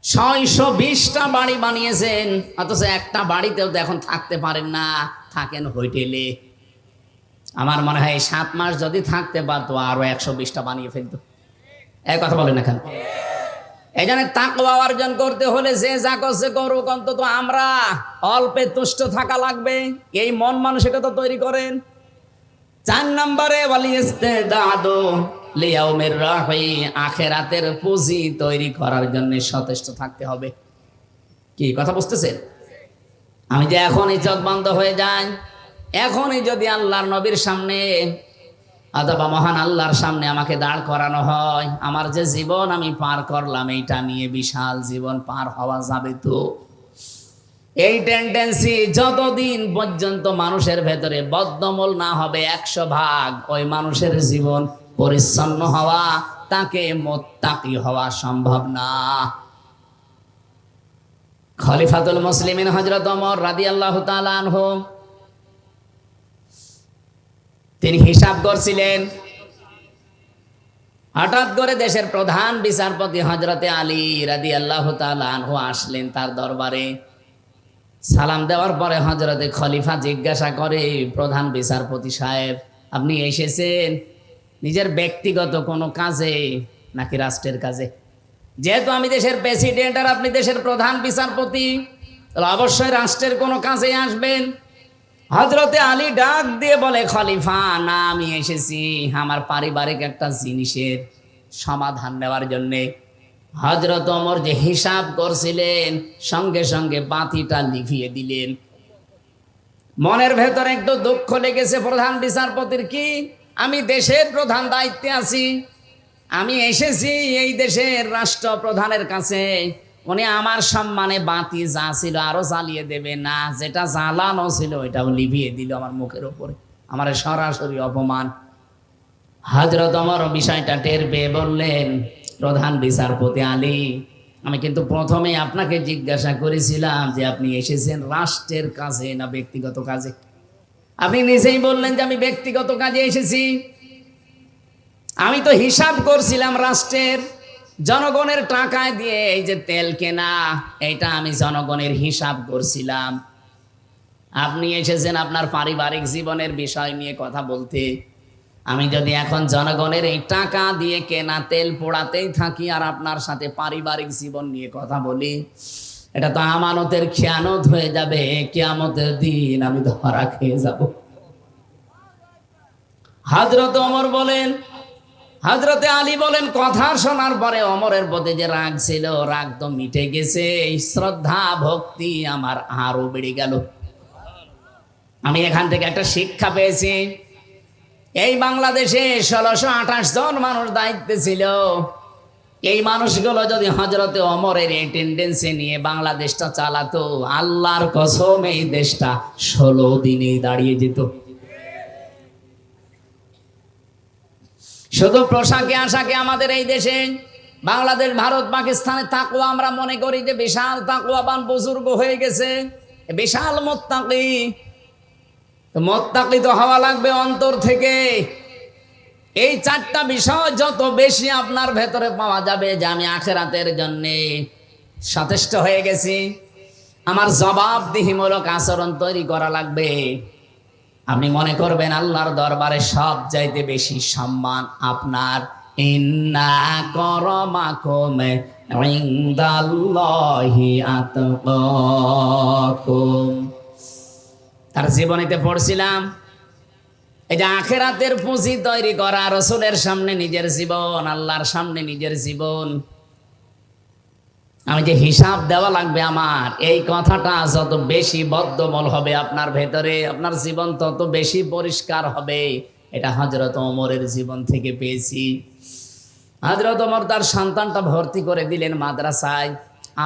620টা বাড়ি বানিয়েছেন, অথচ একটা বাড়িতেও এখন থাকতে পারেন না, থাকেন হোটেলে। আমার মনে হয় 7 মাস যদি থাকতে পারতো আরো 120টা বানিয়ে ফেলতো। এই কথা বলেন না কেন? এই জন্য তাকওয়া অর্জন করতে হলে যে যা করছে করুক, অন্তত আমরা অল্পে তুষ্ট থাকা লাগবে। এই মন মানসিকতা তৈরি করেন। 4 নম্বরে ওয়ালিস্তিদাদু লিয়াউমির রাহি, আখিরাতের পুঁজি তৈরি করার জন্য সচেষ্ট থাকতে হবে। কি কথা বুঝতেছেন? আমি যে এখনই চোখ বন্ধ হয়ে যাই, এখনই যদি আল্লাহর নবীর সামনে অথবা মহান আল্লাহর সামনে আমাকে দাঁড় করানো হয়, আমার যে জীবন আমি পার করলাম এইটা নিয়ে বিশাল জীবন পার হওয়া যাবে তো? এই টেন্ডেন্সি যতদিন পর্যন্ত মানুষের ভেতরে বদ্ধমূল না হবে 100 ভাগ, ওই মানুষের জীবন পরিচ্ছন্ন হওয়া, তাকে মুত্তাকি হওয়া সম্ভব না। খলিফাতুল মুসলিমিন হযরত ওমর রাদিয়াল্লাহু তাআলা আনহু তিনি হিসাব করছিলেন। হঠাৎ করে দেশের প্রধান বিচারপতি হযরতে আলী রাদিয়াল্লাহু তাআলা আনহু আসলেন তার দরবারে। সালাম দেওয়ার পরে হযরতে খলিফা জিজ্ঞাসা করে, প্রধান বিচারপতি সাহেব, আপনি এসেছেন নিজের ব্যক্তিগত কোনো কাজে নাকি রাষ্ট্রের কাজে? যেহেতু আমি দেশের প্রেসিডেন্ট আর আপনি দেশের প্রধান বিচারপতি, তাহলে অবশ্যই রাষ্ট্রের কোনো কাজে আসবেন। হযরতে আলী ডাক দিয়ে বলে, খলিফা না, আমি এসেছি আমার পারিবারিক একটা জিনিসের সমাধান নেওয়ার জন্যে। হযরত ওমর যে হিসাব করছিলেন সঙ্গে সঙ্গে বাতিটা লিভিয়ে দিলেন। মনের ভেতরে একটু দুঃখ লেগেছে প্রধান বিচারপতির, কি আমি দেশের প্রধান দায়িত্বে আছি, আমি এসেছি এই দেশের রাষ্ট্রপ্রধানের কাছে, উনি আমার সম্মানে বাতি যা ছিল আরো জ্বালিয়ে দেবে না, যেটা জ্বালানো ছিল ওইটাও লিভিয়ে দিল আমার মুখের উপরে, আমার সরাসরি অপমান। হযরত ওমর বিষয়টা টের পেয়ে বললেন, প্রধান বিচারপতি আলী, আমি কিন্তু প্রথমে আপনাকে জিজ্ঞাসা করেছিলাম যে আপনি এসেছেন রাষ্ট্রের কাজে না ব্যক্তিগত কাজে। আপনি নিজেই বললেন যে আমি ব্যক্তিগত কাজে এসেছি। আমি তো হিসাব করছিলাম রাষ্ট্রের, জনগণের টাকায় দিয়ে এই যে তেল কেনা, এটা আমি জনগণের হিসাব করছিলাম। আপনি এসেছেন আপনার পারিবারিক জীবনের বিষয় নিয়ে কথা বলতে। আমি যদি এখন জনগণের এই টাকা দিয়ে কেনা তেল পোড়াতেই থাকি আর আপনার সাথে পারিবারিক জীবন নিয়ে কথা বলি, এটা তো আমানতের খেয়ানত হয়ে যাবে, কিয়ামতের দিন আমি ধরা খেয়ে যাব। হযরত ওমর বলেন, হযরতে আলী বলেন, কথা শোনার পরে ওমরের প্রতি যে রাগ ছিল, রাগ তো মিটে গেছে, শ্রদ্ধা ভক্তি আমার আরো বেড়ে গেল। আমি এখান থেকে একটা শিক্ষা পেয়েছি। এই বাংলাদেশে 1628 জন মানুষ দায়িত্বে ছিল। এই মানুষগুলো যদি হযরতে ওমরের এই টেন্ডেন্সি নিয়ে বাংলাদেশটা চালাতো, আল্লাহর কসম এই দেশটা 16 দিনেই দাঁড়িয়ে যেত। শুধু পোশাকে আশাকে আমাদের এই দেশে বাংলাদেশ, ভারত, পাকিস্তানে তাকওয়া আমরা মনে করি যে বিশাল তাকওয়াবান বুজুর্গ হয়ে গেছে, বিশাল মুত্তাকি। মুত্তাকি তো হওয়া লাগবে অন্তর থেকে। এই চারটা বিষয় যত বেশি আপনার ভেতরে পাওয়া যাবে যে আমি আখিরাতের জন্য সচেষ্ট হয়ে গেছি, আমার জবাবদিহিমূলক আচরণ তৈরি করা লাগবে, আপনি মনে করবেন আল্লাহর দরবারে সব চাইতে বেশি সম্মান আপনার। ইন্না আকরামাকুম ইনদাল্লাহি আতকাকুম। তার জীবনীতে পড়ছিলাম, এই যে আখিরাতের পুঁজি তৈরি করা, রাসূলের সামনে নিজের জীবন, আল্লাহর সামনে নিজের জীবন, আমি যে হিসাব দেওয়া লাগবে আমার, এই কথাটা যত বেশি বদ্ধমূল হবে আপনার ভেতরে, আপনার জীবন তত বেশি পরিষ্কার হবে। এটা হযরত ওমরের জীবন থেকে পেয়েছি। হযরত ওমর তার সন্তানটা ভর্তি করে দিলেন মাদ্রাসায়,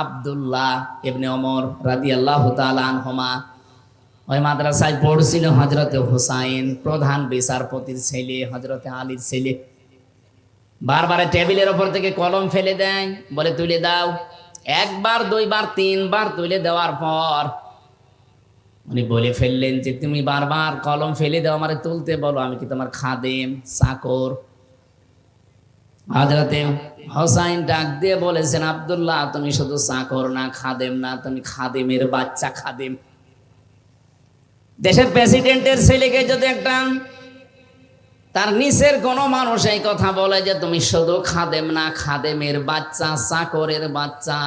আব্দুল্লাহ ইবনে ওমর রাদিয়াল্লাহু তাআলা আনহুমা। ওই মাদ্রাসায় পড়ছিল হযরতে হুসাইন, প্রধান বিচারপতির ছেলে, হযরতে আলীর ছেলে। বারবার টেবিলের ওপর থেকে কলম ফেলে দেয়, বলে তুলে দাও। একবার, দুইবার, তিনবার তুলে দেওয়ার পর উনি বলে ফেললেন যে তুমি বারবার কলম ফেলে দাও, আমারে তুলতে বলো, আমি কি তোমার খাদেম, চাকর? হযরতে হুসাইন ডাক দিয়ে বলেছেন, আব্দুল্লাহ, তুমি শুধু চাকর না, খাদেম না, তুমি খাদেমের বাচ্চা, খাদেম। দেশের প্রেসিডেন্টের ছেলেকে যদি একটা তার নিচের কোন মানুষ এই কথা বলে যে তুমি শুধু খাদেম না, খাদেমের বাচ্চা, চাকরের বাচ্চা,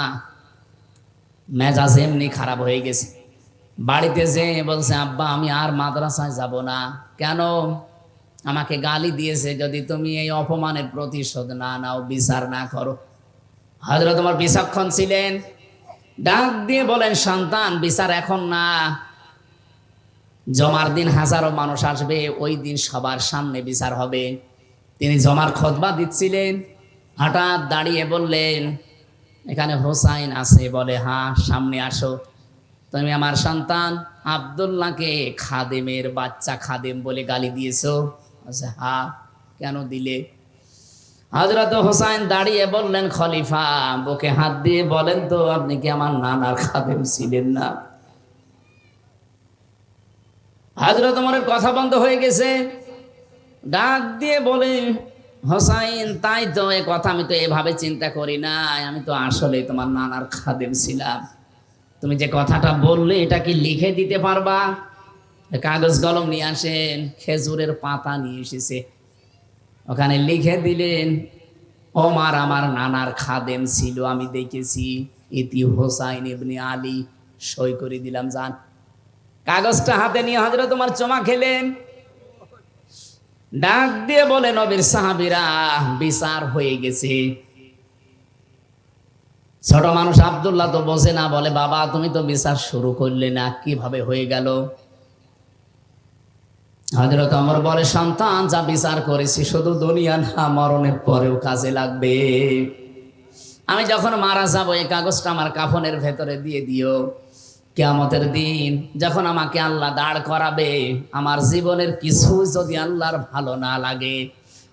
মেজাজ এমনি খারাপ হয়ে গেছে। বাড়িতে যে বলছে, আব্বা আমি আর মাদ্রাসায় যাব না। কেন? আমাকে গালি দিয়েছে, যদি তুমি এই অপমানের প্রতিশোধ না নাও, বিচার না করো। হযরত ওমর বিচক্ষণ ছিলেন, ডাক দিয়ে বলেন, সন্তান, বিচার এখন না, জমার দিন হাজারো মানুষ আসবে, ওই দিন সবার সামনে বিচার হবে। তিনি জমার খুতবা দিচ্ছিলেন, হঠাৎ দাঁড়িয়ে বললেন, এখানে হোসাইন আছে? বলে হ্যাঁ, সামনে আসো। তুমি আমার সন্তান আব্দুল্লাহকে খাদেমের বাচ্চা, খাদেম বলে গালি দিয়েছো? আচ্ছা হ্যাঁ। কেন দিলে? হযরত হোসাইন দাঁড়িয়ে বললেন, খলিফা, বুকে হাত দিয়ে বলেন তো, আপনি কি আমার নানার খাদেম ছিলেন না? হযরত ওমরের কথা বন্ধ হয়ে গেছে। ডাক দিয়ে বলে, হোসাইন তাই তো, এ কথা আমি তো এভাবে চিন্তা করি নাই, আমি তো আসলে তোমার নানার খাদেম ছিলাম। তুমি যে কথাটা বললে এটা কি লিখে দিতে পারবা? কাগজ কলম নিয়ে আসেন, খেজুরের পাতা নিয়ে এসেছে, ওখানে লিখে দিলেন, ওমর আমার নানার খাদেম ছিল, আমি দেখেছি, ইতি হোসাইন ইবনে আলী। সই করে দিলাম, যান। কাগজটা হাতে নিয়ে হযরত ওমর চমা খেলেন। ডাক দিয়ে বলে, নবীর সাহাবীরা, বিচার হয়ে গেছে। ছোট মানুষ আব্দুল্লাহ তো বোঝে না, বলে, বাবা তুমি তো বিচার শুরু করলে না, কিভাবে হয়ে গেল? হযরত ওমর বলে, সন্তান, যা বিচার করেছি শুধু দুনিয়া না, মরণের পরেও কাজে লাগবে। আমি যখন মারা যাবো এই কাগজটা আমার কাফনের ভেতরে দিয়ে দিও। কিয়ামতের দিন যখন আমাকে আল্লাহ দাঁড় করাবে, আমার জীবনের কিছু যদি আল্লাহর ভালো না লাগে,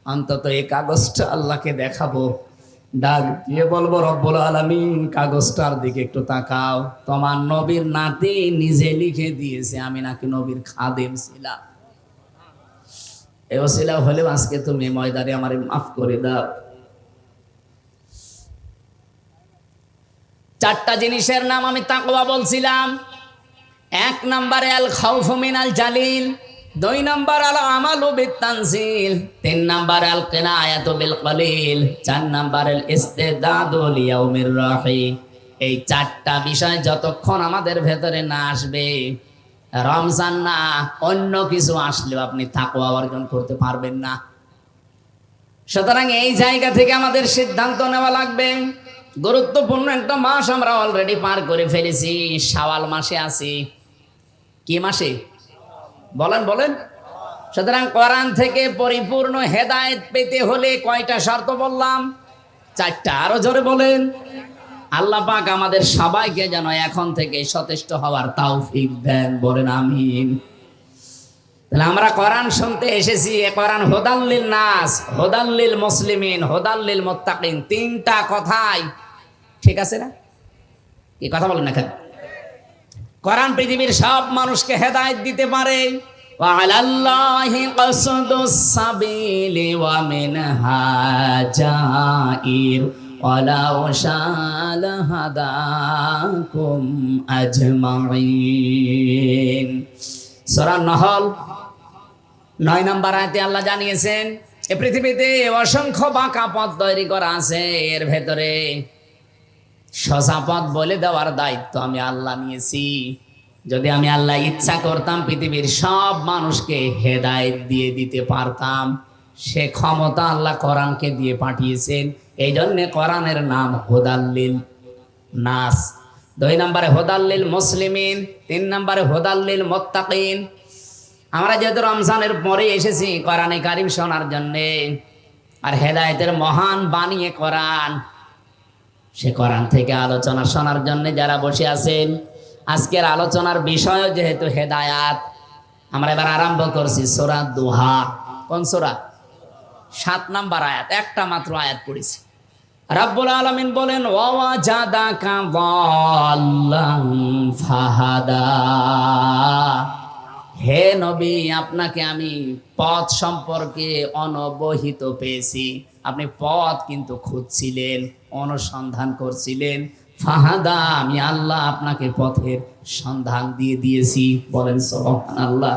অন্তত এই কাগজটা আল্লাহকে দেখাবো, ডাক দিয়ে বলবো, রব্বুল আলামিন কাগজটার দিকে একটু তাকাও, তোমার নবীর নাতি নিজে লিখে দিয়েছে আমি নাকি নবীর খাদেম ছিলাম। এই ওসিলা হলেও আজকে তুমি ময়দানে আমারে মাফ করে দাও। চারটা জিনিসের নাম আমি তাকওয়া বলছিলাম। এক নম্বরে আল খাউফু মিনাল জালিল, দুই নম্বর আল আমালু বিত-তানজিল, তিন নম্বর আল কিনায়াতু বিল কলিল, চার নম্বর আল ইস্তিদাদু লিয়াউমির রাহি। এই চারটা বিষয় যতক্ষণ আমাদের ভেতরে না আসবে, রমজান না অন্য কিছু আসলেও আপনি তাকওয়া অর্জন করতে পারবেন না। সুতরাং এই জায়গা থেকে আমাদের সিদ্ধান্ত নেওয়া লাগবে। গুরুত্বপূর্ণ একটা মাস আমরা অলরেডি পার করে ফেলেছি, শাওয়াল মাসে আছি। কি মাসে? বলেন বলেন। সুতরাং কোরআন থেকে পরিপূর্ণ হেদায়েত পেতে হলে কয়টা শর্ত বললাম? চারটা। আরো জোরে বলেন। আল্লাহ পাক আমাদের সবাইকে যেন এখন থেকে সচেষ্ট হওয়ার তৌফিক দেন, বলেন আমিন। তাহলে আমরা কোরআন শুনতে এসেছি, কোরআন হুদাল্লিল নাস, হুদাল্লিল মুসলিমিন, হুদাল্লিল মুত্তাকিন, তিনটা কথাই ঠিক আছে না? কি কথা বলেন না কেন? কোরআন পৃথিবীর সব মানুষকে হেদায়েত দিতে পারে। ওয়া আলাল্লাহি কাসদুস সাবিলি ওয়া মিনহা জাইর ওয়ালাউ শাআ হাদাকুম আজমাইন। সূরা নহল 9 নম্বর আয়াতে আল্লাহ জানিয়েছেন, এই পৃথিবীতে অসংখ্য বাঁকা পথ তৈরি করা আছে, এর ভেতরে সোজা পথ বলে দেওয়ার দায়িত্ব আমি আল্লাহ নিয়েছি। যদি আমি আল্লাহ ইচ্ছা করতাম পৃথিবীর সব মানুষকে হেদায়েত দিয়ে দিতে পারতাম। সে ক্ষমতা আল্লাহ কোরআনকে দিয়ে পাঠিয়েছেন। এই জন্য কোরআনের নাম হুদাল্লিল নাস। 2 নম্বরে হুদাল্লিল মুসলিমিন, 3 নম্বরে হুদাল্লিল মুত্তাকিন। আমরা যেহেতু রমজানের পরে এসেছি কোরআনে কারিম শোনার জন্যে, আর হেদায়েতের মহান বানিয়ে কোরআন, সে কোরআন থেকে আলোচনা শোনার জন্য যারা বসে আছেন, আজকের আলোচনার বিষয় যেহেতু হেদায়াত, আমরা এবার আরম্ভ করছি সূরা দুহা। কোন সূরা? 7 নম্বর আয়াত, একটা মাত্র আয়াত পড়েছি। রব্বুল আলামিন বলেন, ওয়াজাদাকা যাল্লান ফাহাদা। হে নবী, আপনাকে আমি পথ সম্পর্কে অনবহিত পেয়েছি। আপনি পথ কিন্তু খুঁজছিলেন, অনুসন্ধান করছিলেন। ফাহাদা, আমি আল্লাহ আপনাকে পথের সন্ধান দিয়ে দিয়েছি। বলেন সুবহানাল্লাহ।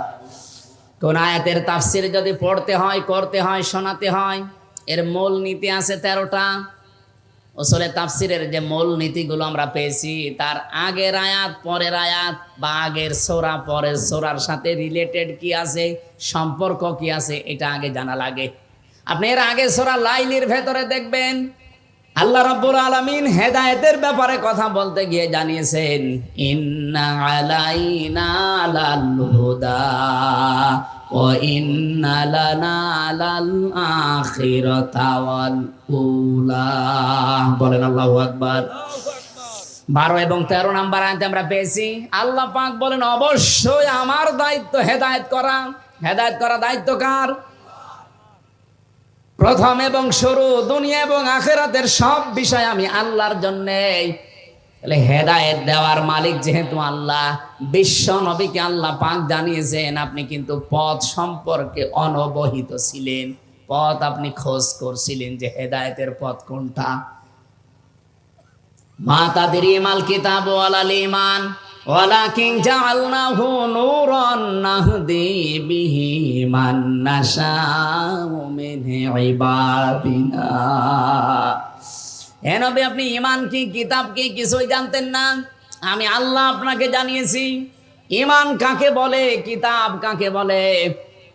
কোন আয়াতের তাফসীর যদি পড়তে হয়, করতে হয়, শোনাতে হয়, এর মূল নীতি আছে 13টা। উসুলে তাফসীরের যে মূল নীতিগুলো আমরা পেয়েছি, তার আগের আয়াত পরের আয়াত, বা আগের সূরা পরের সূরার সাথে রিলেটেড কি আছে, সম্পর্ক কি আছে, এটা আগে জানা লাগে। আপনি এর আগে সূরা লাইলের ভেতরে দেখবেন আল্লাহ রাব্বুল আলামিন হেদায়েতের ব্যাপারে কথা বলতে গিয়ে জানিয়েছেন, ইন্না আলাইনা লাল হুদা ওয়া ইন্না লানা লাল আখিরাতা ওয়াল উলা। বলেন আল্লাহু আকবার। 12 এবং 13 নম্বর আয়াতে আমরা পেয়েছি আল্লাহ পাক বলেন, অবশ্যই আমার দায়িত্ব হেদায়েত করা। হেদায়েত করা দায়িত্ব কার? প্রথম এবং শুরু, দুনিয়া এবং আখিরাতের সব বিষয় আমি আল্লাহর জন্যে। তাহলে হেদায়েত দেওয়ার মালিক যেহেতু আল্লাহ, বিশ্ব নবীকে আল্লাহ পাক জানিয়েছেন আপনি কিন্তু পথ সম্পর্কে অনবহিত ছিলেন, পথ আপনি খোঁজ করছিলেন যে হেদায়েতের পথ কোনটা। মা তাদরি মাল কিতাব ওয়ালাল ঈমান ওয়ালাকিন জাআলনাহু নূরান নাহদি বিহি মান নাশাউ মিন ইবাদিনা। হে নবী, আপনি ঈমান কি কিতাব কি কিছুই জানতেন না, আমি আল্লাহ আপনাকে জানিয়েছি। ঈমান কাকে বলে, কিতাব কাকে বলে,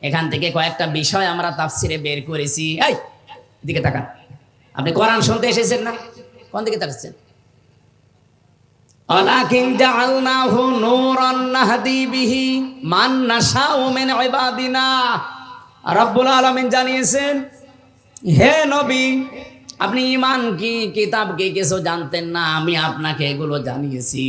এখান থেকে কয়েকটা বিষয় আমরা তাফসিরে বের করেছি। এই এদিকে তাকান, আপনি কোরআন শুনতে এসেছেন না? কোন দিকে তাকাচ্ছেন? ওয়ালাকিন জাআলনাহু নূরান নাহদি বিহি মান নাশাউ মিন ইবাদিনা। রব্বুল আলামিন জানিয়েছেন, হে নবী, আপনি ঈমান কি কিতাব কি কিছু জানতেন না, আমি আপনাকে এগুলো জানিয়েছি।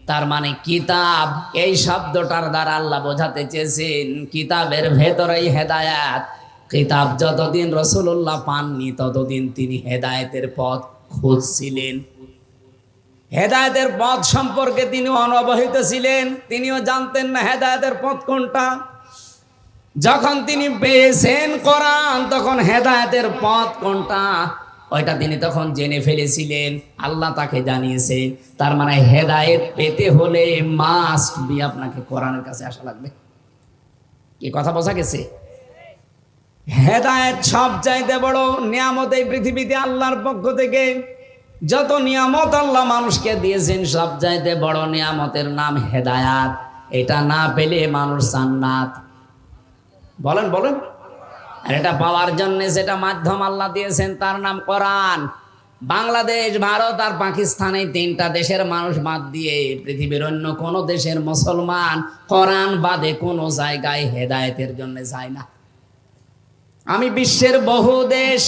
তার মানে কিতাব এই শব্দটার দ্বারা আল্লাহ বোঝাতে চেয়েছেন কিতাবের ভেতরেই হেদায়েত। কিতাব যতদিন রাসূলুল্লাহ পাননি ততদিন তিনি হেদায়েতের পথ খুঁজছিলেন, হেদায়েতের পথ সম্পর্কে তিনি অনবহিত ছিলেন, তিনিও জানতেন না হেদায়েতের পথ কোনটা। যখন তিনি পেয়েছেন কোরআন, তখন হেদায়েতের পথ কোনটা ওইটা তিনি তখন জেনে ফেলেছিলেন, আল্লাহ তাকে জানিয়েছে। তার মানে হেদায়েত পেতে হলে মাস্ট বি আপনাকে কোরআনের কাছে আসা লাগবে। কি কথা বোঝা গেছে? হেদায়েত সবচাইতে বড় নিয়ামত এই পৃথিবীতে আল্লাহর পক্ষ থেকে। যত নিয়ামত আল্লাহ মানুষকে দিয়েছেন সবচাইতে বড় নিয়ামতের নাম হেদায়াত। এটা না পেলে মানুষ জান্নাত। বলেন বলেন। আর এটা পাওয়ার জন্য যেটা মাধ্যম আল্লাহ দিয়েছেন তার নাম কোরআন। বাংলাদেশ, ভারত আর পাকিস্তান এই তিনটা দেশের মানুষ বাদ দিয়ে পৃথিবীর অন্য কোন দেশের মুসলমান কোরআন বাদে কোনো জায়গায় হেদায়েতের জন্য যায় না। আমি বিশ্বের বহু দেশ,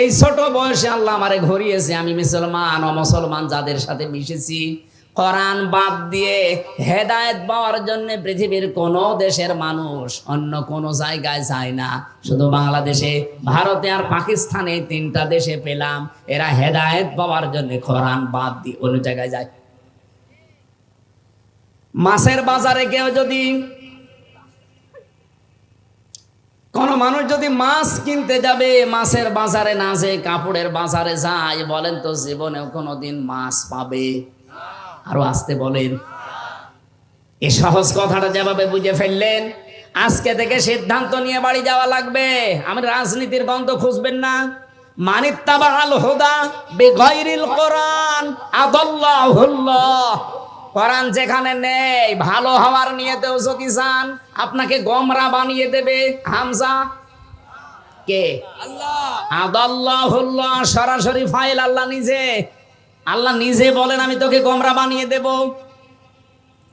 এই ছোট বয়সে আল্লাহ আমারে ঘুরিয়েছে, আমি মুসলমান অমুসলমান যাদের সাথে মিশেছি, কোরআন বাদ দিয়ে হেদায়েত পাওয়ার জন্য পৃথিবীর কোন দেশের মানুষ অন্য কোন জায়গায় যায় না। শুধু বাংলাদেশে, ভারতে আর পাকিস্তানে তিনটা দেশে পেলাম এরা হেদায়েত পাওয়ার জন্য কোরআন বাদ দিয়ে অন্য জায়গায় যায়। মাছের বাজারে কেউ যদি, কোন মানুষ যদি মাছ কিনতে যাবে, মাছের বাজারে না যে কাপড়ের বাজারে যায়, বলেন তো জীবনেও কোনোদিন মাছ পাবে? আরো আসতে বলেন। এই সহজ কথাটা যেভাবে বুঝে ফেললেন, আজকে থেকে সিদ্ধান্ত নিয়ে বাড়ি যাওয়া লাগবে। আমি রাজনীতির গন্ধ খুঁজবেন না। মানিত্তাবাল হুদা বিগাইরিল কোরআন আদাল্লাহুল্লাহ। কোরআন যেখানে নেই, ভালো হওয়ার নিয়তেও যদি চান আপনাকে গোমরা বানিয়ে দেবে। হামজা কে? আল্লাহ। আদাল্লাহুল্লাহ সরাসরি ফাইল আল্লাহ নিজে। আল্লাহ নিজে বলেন আমি তোকে গোমরা বানিয়ে দেব।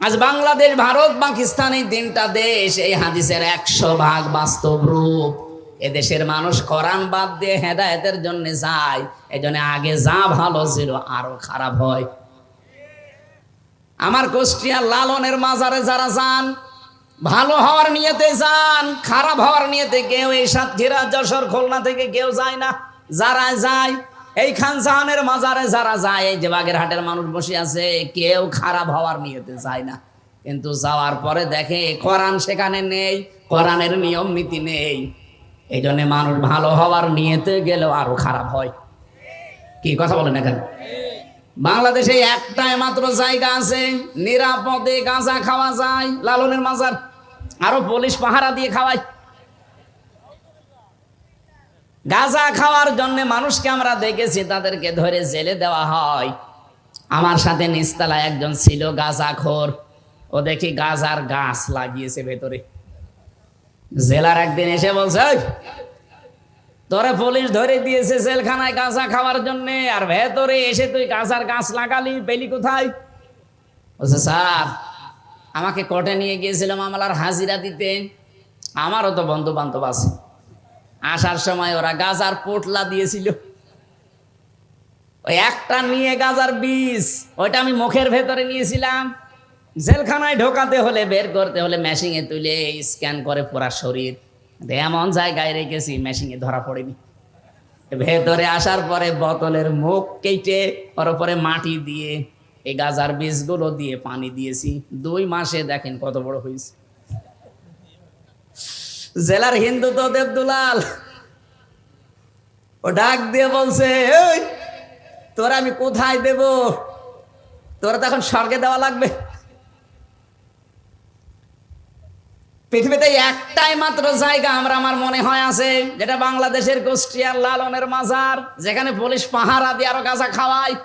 আজ বাংলাদেশ, ভারত, পাকিস্তান এই তিনটা দেশ এই হাদিসের 100% বাস্তব রূপ। এদেশের মানুষ কোরআন বাদ দিয়ে হেদায়েতের জন্য যায়, এজন্য আগে যা ভালো ছিল আরো খারাপ হয়। আমার কুষ্টিয়া লালনের মাজারে যারা যান, ভালো হওয়ার নিয়তে যান, খারাপ হওয়ার নিয়তে কেউ এই সাতক্ষীরা, যশোর, খুলনা থেকে কেউ যায় না। যারা যায় এই খান জাহানের মাজারে যারা যায়, এই যে বাগেরহাটের মানুষ বসে আছে, কেউ খারাপ হওয়ার নিয়তে যায় না। কিন্তু যাওয়ার পরে দেখে কোরআন সেখানে নেই, কোরআনের নিয়ম নীতি নেই। এই জন্য মানুষ ভালো হওয়ার নিয়তে গেলেও আরো খারাপ হয়। কি কথা বলেন এখানে? বাংলাদেশে একটাই মাত্র জায়গা আছে নিরাপদে গাঁজা খাওয়া যায়, লালনের মাজার। আরো পুলিশ পাহারা দিয়ে খাওয়ায়। গাঁজা খাওয়ার জন্য মানুষকে আমরা দেখেছি, তাদেরকে ধরে জেলে দেওয়া হয়। আমার সাথে নিচতলায় একজন ছিল গাঁজাখোর, ও দেখি গাঁজার গাছ লাগিয়েছে ভেতরে। জেলার একদিন এসে বলছে, তোরে পুলিশ ধরে দিয়েছে জেলখানায় গাঁজা খাওয়ার জন্য, আর ভেতরে এসে তুই গাঁজার গাছ লাগালি, পেলি কোথায়? বলছে স্যার, আমাকে কোর্টে নিয়ে গিয়েছিল মামলার হাজিরা দিতে, আমারও তো বন্ধু বান্ধব আছে, আসার সময় ওরা গাঁজার পোটলা দিয়েছিল, ওই একটা নিয়ে গাঁজার বীজ, ওইটা আমি মুখের ভেতরে নিয়েছিলাম। জেলখানায় ঢোকাতে হলে, বের করতে হলে মেশিনে তুলে স্ক্যান করে পুরা শরীর, এমন জায়গায় রেখেছি মেশিনে ধরা পড়েনি। ভেতরে আসার পরে বোতলের মুখ কেটে ওর উপরে মাটি দিয়ে এই গাজার বীজগুলো দিয়ে পানি দিয়েছি, 2 মাসে দেখেন কত বড় হয়েছে। জেলার হিন্দু তো দেবদুলাল, ও ডাক দিয়ে বলছে, এই তোরা আমি কোথায় দেব, তোরা তো এখন স্বর্গে দেওয়া লাগবে। পৃথিবীতে একটাই মাত্র জায়গা আমার মনে হয় আছে, যেটা বাংলাদেশের কুষ্টিয়ার লালনের মাজার, যেখানে পুলিশ পাহারা দিয়ে আরো গাঁজা খাওয়ায়,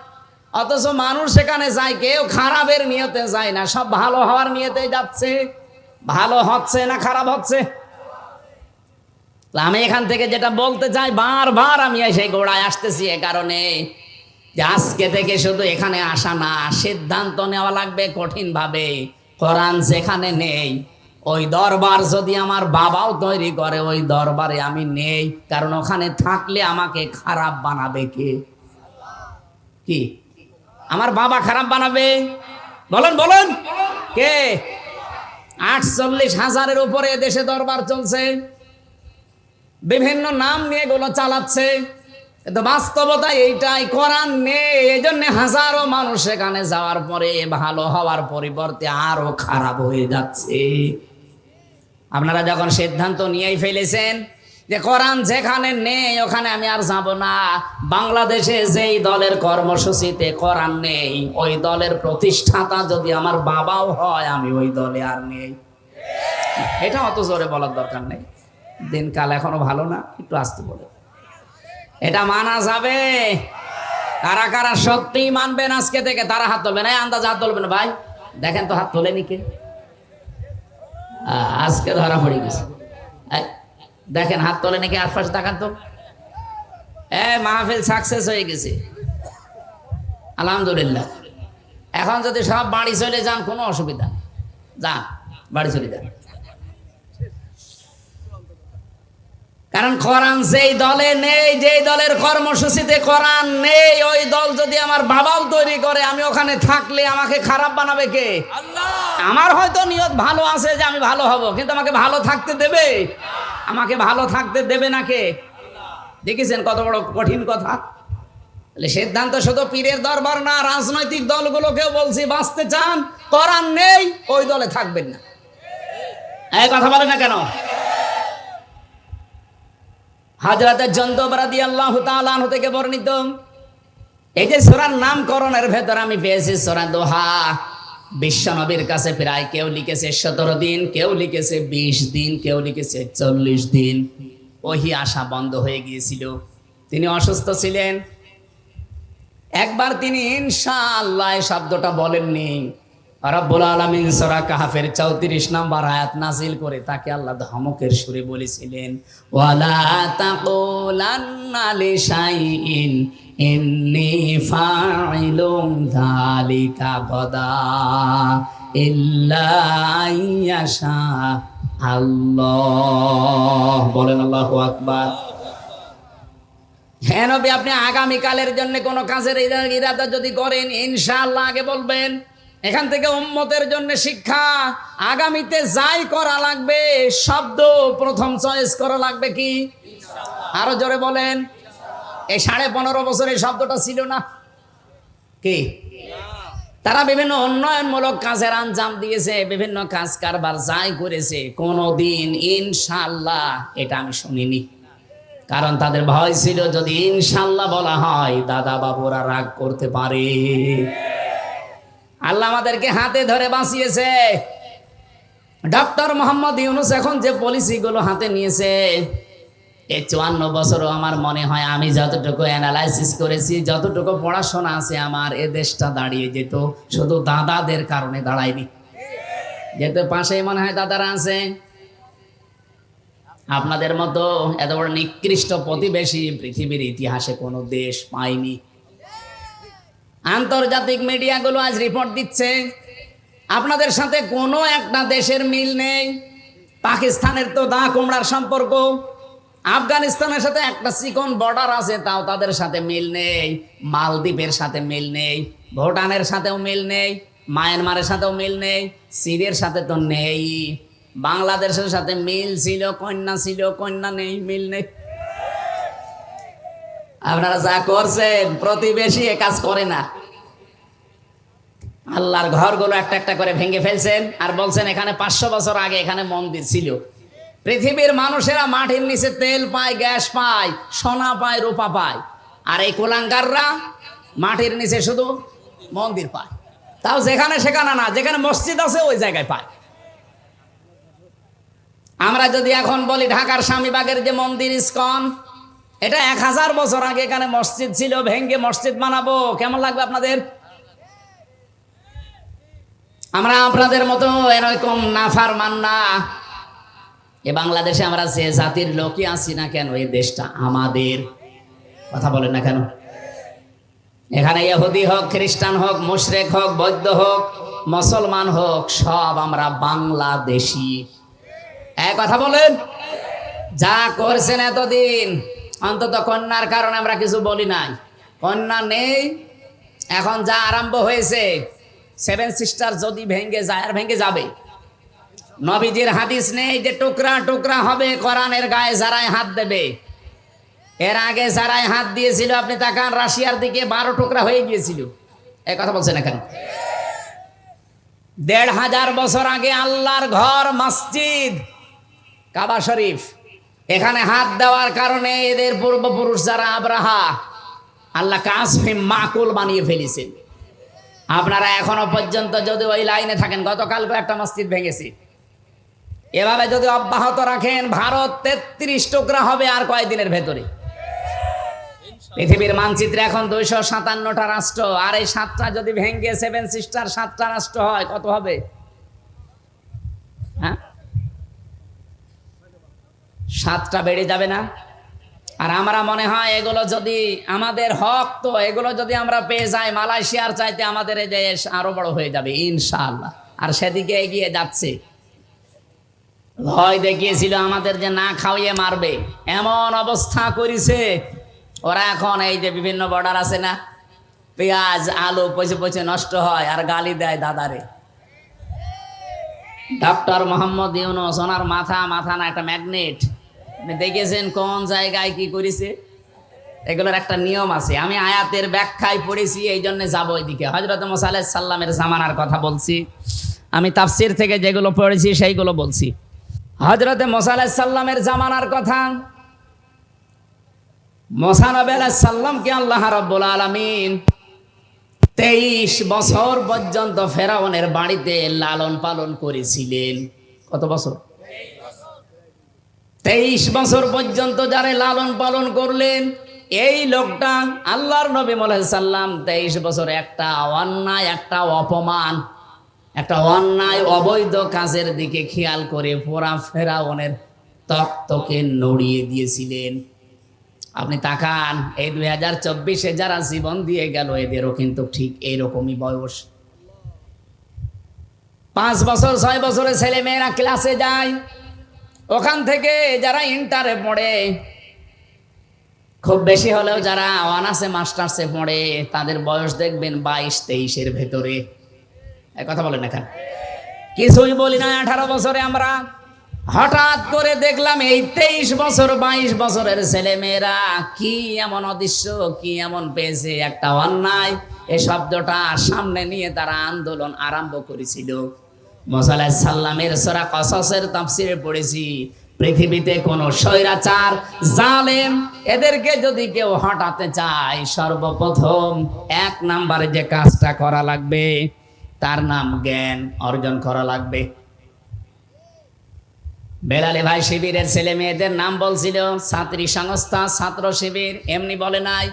অথচ মানুষ সেখানে যায়, কেউ খারাপের নিয়তে যায় না, সব ভালো হওয়ার নিয়তেই যাচ্ছে। ভালো হচ্ছে না খারাপ হচ্ছে? আমি এখান থেকে যেটা বলতে চাই, বারবার আমি সেই গোড়ায় আসতেছি এ কারণে যে আজকে থেকে শুধু এখানে আসা না, সিদ্ধান্ত নেওয়া লাগবে কঠিন ভাবে। কোরআন যেখানে নেই, ওই দরবার যদি আমার বাবাও তৈরি করে, ওই দরবারে আমি নেই, কারণ ওখানে থাকলে আমাকে খারাপ বানাবে কে? কি আমার বাবা খারাপ বানাবে? বলেন বলেন, কে? 48,000-এর উপরে দেশে দরবার চলছে, বিভিন্ন নাম নিয়ে এগুলো চালাচ্ছে, কিন্তু বাস্তবতা এইটাই, কোরআন নেই। এই জন্য হাজারো মানুষ সেখানে যাওয়ার পরে ভালো হওয়ার পরিবর্তে আরো খারাপ হয়ে যাচ্ছে। আপনারা যখন সিদ্ধান্ত নিয়েই ফেলেছেন যে কোরআন যেখানে নেই ওখানে আমি আর যাব না, বাংলাদেশে যেই দলের কর্মসূচিতে কোরআন নেই, ওই দলের প্রতিষ্ঠাতা যদি আমার বাবাও হয়, আমি ওই দলে আর নেই। এটা অত জোরে বলার দরকার নেই, দিনকাল এখনো ভালো না, একটু আসতে বলে। এটা মানা যাবে? কারা কারা সত্যিই মানবেন আজকে থেকে? তারা হাত তুলবেন। এই আন্দাজ হাত তুলবেন ভাই, দেখেন তো হাত তোলেনি কে? আজকে ধরা পড়ে গেছে। দেখেন হাত তোলে নাকি, আশপাশে তাকান তো। মাহফিল সাকসেস হয়ে গেছে, আলহামদুলিল্লাহ। এখন যদি সব বাড়ি চলে যান কোনো অসুবিধা নেই, যান বাড়ি চলে যান। কারণ কোরআন যেই দলে নেই, যেই দলের কর্মসূচিতে কোরআন নেই, ওই দল যদি আমার বাবাও তৈরি করে, আমি ওখানে থাকলে আমাকে খারাপ বানাবে কে? আল্লাহ। আমার হয়তো নিয়ত ভালো আছে যে আমি ভালো হব, কিন্তু আমাকে ভালো থাকতে দেবে? আমাকে ভালো থাকতে দেবে না কে? দেখেছেন কত বড় কঠিন কথা। সিদ্ধান্ত শুধু পীরের দরবার না, রাজনৈতিক দলগুলোকেও বলছি, বাঁচতে চান, কোরআন নেই, ওই দলে থাকবেন না। এই কথা বলে না কেন? হযরত জুনদুব রাদিয়াল্লাহু তাআলা আনহু থেকে বর্ণিত, এই যে সূরার নামকরণের ভেতর আমি পেয়েছি সূরা দোহা। বিশ্ব নবীর কাছে প্রায় কেউ লিখেছে 17 দিন, কেউ লিখেছে 20 দিন, কেউ লিখেছে 40 দিন। ওহি আসা বন্ধ হয়ে গিয়েছিল, তিনি অসুস্থ ছিলেন। একবার তিনি ইনশাআল্লাহ শব্দটা বলেননি। রব্বুল আলামিন সূরা কাহফের 34 নম্বর আয়াত নাযিল করে তাকে আল্লাহ ধমকের সুরে বলেছিলেন, ওয়ালা তাকুলান্না লিশাইইন ইন্নী ফাইলুম যালিকা গাদা ইল্লা আইয়াশা আল্লাহ। বলেন আল্লাহু আকবার। হ্যাঁ নবী, আপনি আগামীকালের জন্য কোনো কাজের ইরাদা যদি করেন, ইনশাআল্লাহ আগে বলবেন। এখান থেকে উম্মতের জন্য শিক্ষা, আগামীতে যাই করা লাগবে শব্দ প্রথম চয়েস করা লাগবে কি? আরো জোরে বলেন। এই 15.5 বছর এই শব্দটা ছিল না কি? তারা বিভিন্ন উন্নয়নমূলক কাজের আঞ্জাম দিয়েছে, বিভিন্ন কাজ কারবার যাই করেছে, কোনোদিন ইনশাআল্লাহ এটা আমি শুনিনি। কারণ তাদের ভয় ছিল যদি ইনশাআল্লাহ বলা হয় দাদা বাবুরা রাগ করতে পারে। আল্লাহ আমাদেরকে হাতে ধরে বাঁচিয়েছে। ডক্টর মোহাম্মদ ইউনূস এখন যে পলিসিগুলো হাতে নিয়েছে, এই 54 বছরও আমার মনে হয় আমি যতটুকু অ্যানালাইসিস করেছি, যতটুকু পড়াশোনা আছে আমার, এ দেশটা দাঁড়িয়ে যেত শুধু দাদাদের কারণে দাঁড়ায়নি। যেহেতু পাশেই মনে হয় দাদারা আছে, আপনাদের মতো এত বড় নিকৃষ্ট প্রতিবেশী পৃথিবীর ইতিহাসে কোনো দেশ পায়নি। আন্তর্জাতিক মিডিয়াগুলো আজ রিপোর্ট দিচ্ছে আপনাদের সাথে কোনো একটা দেশের মিল নেই। পাকিস্তানের তো দা কুমড়ার সম্পর্ক, আফগানিস্তানের সাথে একটা চিকন বর্ডার আছে, তাও তাদের সাথে মিল নেই। মালদ্বীপের সাথে মিল নেই, ভুটানের সাথেও মিল নেই, মায়ানমারের সাথেও মিল নেই, সিরিয়ার সাথে তো নেই। বাংলাদেশের সাথে মিল ছিল, কন্যা নেই, মিল নেই। আপনারা যা করছেন, প্রতিবেশী এ কাজ করে না। আল্লাহর ঘরগুলো একটা একটা করে ভেঙে ফেলছেন আর বলছেন এখানে 500 বছর আগে এখানে মন্দির ছিল। পৃথিবীর মানুষেরা মাটির নিচে তেল পায়, গ্যাস পায়, সোনা পায়, রূপা পায়, আর এই কুলাঙ্গাররা মাটির নিচে শুধু মন্দির পায়, তাও যেখানে সেখানে না, যেখানে মসজিদ আছে ওই জায়গায় পায়। আমরা যদি এখন বলি ঢাকার স্বামীবাগের যে মন্দির ইসকন, এটা 1000 বছর আগে এখানে মসজিদ ছিল, ভেঙ্গে মসজিদ বানাবো, কেমন লাগবে আপনাদের? আমরা আপনাদের মতো এরকম নাফরমান না। এ বাংলাদেশে আমরা যে জাতির লোকই আছি না কেন, এই দেশটা আমাদের। কথা বলেন না কেন? এখানে ইহুদি হোক, খ্রিস্টান হোক, মুশরিক হোক, বৌদ্ধ হোক, মুসলমান হোক, সব আমরা বাংলাদেশি। এক কথা বলেন। যা করছেন এতদিন, অন্তত কন্যার কারণে আমরা কিছু বলি নাই। কন্যা নেই, এখন যা আরম্ভ হয়েছে, 7 সিস্টার যদি ভেঙে যায়, আর ভেঙে যাবে। নবীজির হাদিস নেই যে টুকরা টুকরা হবে, কোরআনের গায়ে যারাই হাত দেবে। এর আগে যারাই হাত দিয়েছিল, আপনি তাকান রাশিয়ার দিকে 12 টুকরা হয়ে গিয়েছিল। এই কথা বলছেন এখানে। 1500 বছর আগে আল্লাহর ঘর মসজিদ কাবা শরীফ, এখানে হাত দেওয়ার কারণে এদের পূর্বপুরুষ যারা আব্রাহা, আল্লাহ কাসফে মাকুল বানিয়ে ফেলেছেন। আপনারা এখনো পর্যন্ত যদি ওই লাইনে থাকেন, গতকালকে একটা মসজিদ ভেঙেছে, এভাবে যদি অব্যাহত রাখেন, ভারত 33 টুকরা হবে আর কয়েকদিনের ভেতরে। পৃথিবীর মানচিত্রে এখন 257টা রাষ্ট্র, আর এই 7টা যদি ভেঙে 7 সিস্টার 7টা রাষ্ট্র হয়, কত হবে? হ্যাঁ, 7টা বেড়ে যাবে না? আর আমরা মনে হয় এগুলো যদি আমাদের হক, তো এগুলো যদি আমরা পেয়ে যাই, মালয়েশিয়ার চাইতে আমাদের এই দেশ আরো বড় হয়ে যাবে ইনশাআল্লাহ। আর সেদিকে এগিয়ে যাচ্ছে। ভয় দেখিয়েছিল আমাদের যে না খাওয়িয়ে মারবে, এমন অবস্থা করেছে ওরা। এখন এই যে বিভিন্ন বর্ডার আছে না, পেঁয়াজ আলু পচে পচে নষ্ট হয়, আর গালি দেয় দাদারে। ডক্টর মোহাম্মদ ইউনূস, ওনার মাথা না একটা ম্যাগনেট। দেখেছেন কোন জায়গায় কি করেছে? এগুলোর একটা নিয়ম আছে। আমি আয়াতের ব্যাখ্যায় পড়েছি, এই জন্য যাবো ওইদিকে। হযরত মুসা আলাইহিস সালামের জামানার কথা বলছি, আমি তাফসীর থেকে যেগুলো পড়েছি সেইগুলো বলছি। হযরত মুসা আলাইহিস সালামের জামানার কথা। মুসা নবী আলাইহিস সালামকে আল্লাহ রাব্বুল আলামিন 23 বছর পর্যন্ত ফেরাউনের বাড়িতে লালন পালন করেছিলেন। কত বছর? 23 বছর পর্যন্ত যারা লালন পালন করলেন, এই লোকটা আল্লাহর নবী আলাইহিস সালাম 23 বছর একটা অন্যায়, একটা অপমান, একটা অন্যায় অবৈধ কাজের দিকে খেয়াল করে পুরা ফেরাউনের তক্তকে নড়িয়ে দিয়েছিলেন। আপনি তাকান, এই 2024-এ যারা জীবন দিয়ে গেল, এদেরও কিন্তু ঠিক এইরকমই বয়স। 5 বছর 6 বছরের ছেলে মেয়েরা ক্লাসে যায়, ওখান থেকে যারা ইন্টারে পড়ে, খুব বেশি হলেও যারা অনার্সে মাস্টার্সে পড়ে, তাদের বয়স দেখবেন 22-23-এর ভেতরে। এক কথা বলেন এখানে। কিছুই বলি না 18 বছরে আমরা হঠাৎ করে দেখলাম এই 23 বছর 22 বছরের ছেলে মেয়েরা কি এমন অদৃশ্য, কি এমন পেয়েছে, একটা অন্যায় এই শব্দটা সামনে নিয়ে তারা আন্দোলন আরম্ভ করেছিল। মুসা আলাইহিস সালামের সূরা কসসের তাফসীরে পড়েছি, পৃথিবীতে কোন স্বৈরাচার জালেম এদেরকে যদি কেউ হটাতে চায়, সর্বপ্রথম 1 নম্বরে যে কাজটা করা লাগবে, তার নাম জ্ঞান অর্জন করা লাগবে। বেলালে ভাই শিবিরের ছেলে মেয়েদের নাম বলছিল, ছাত্রী সংস্থা, ছাত্র শিবির, এমনি বলে নাই।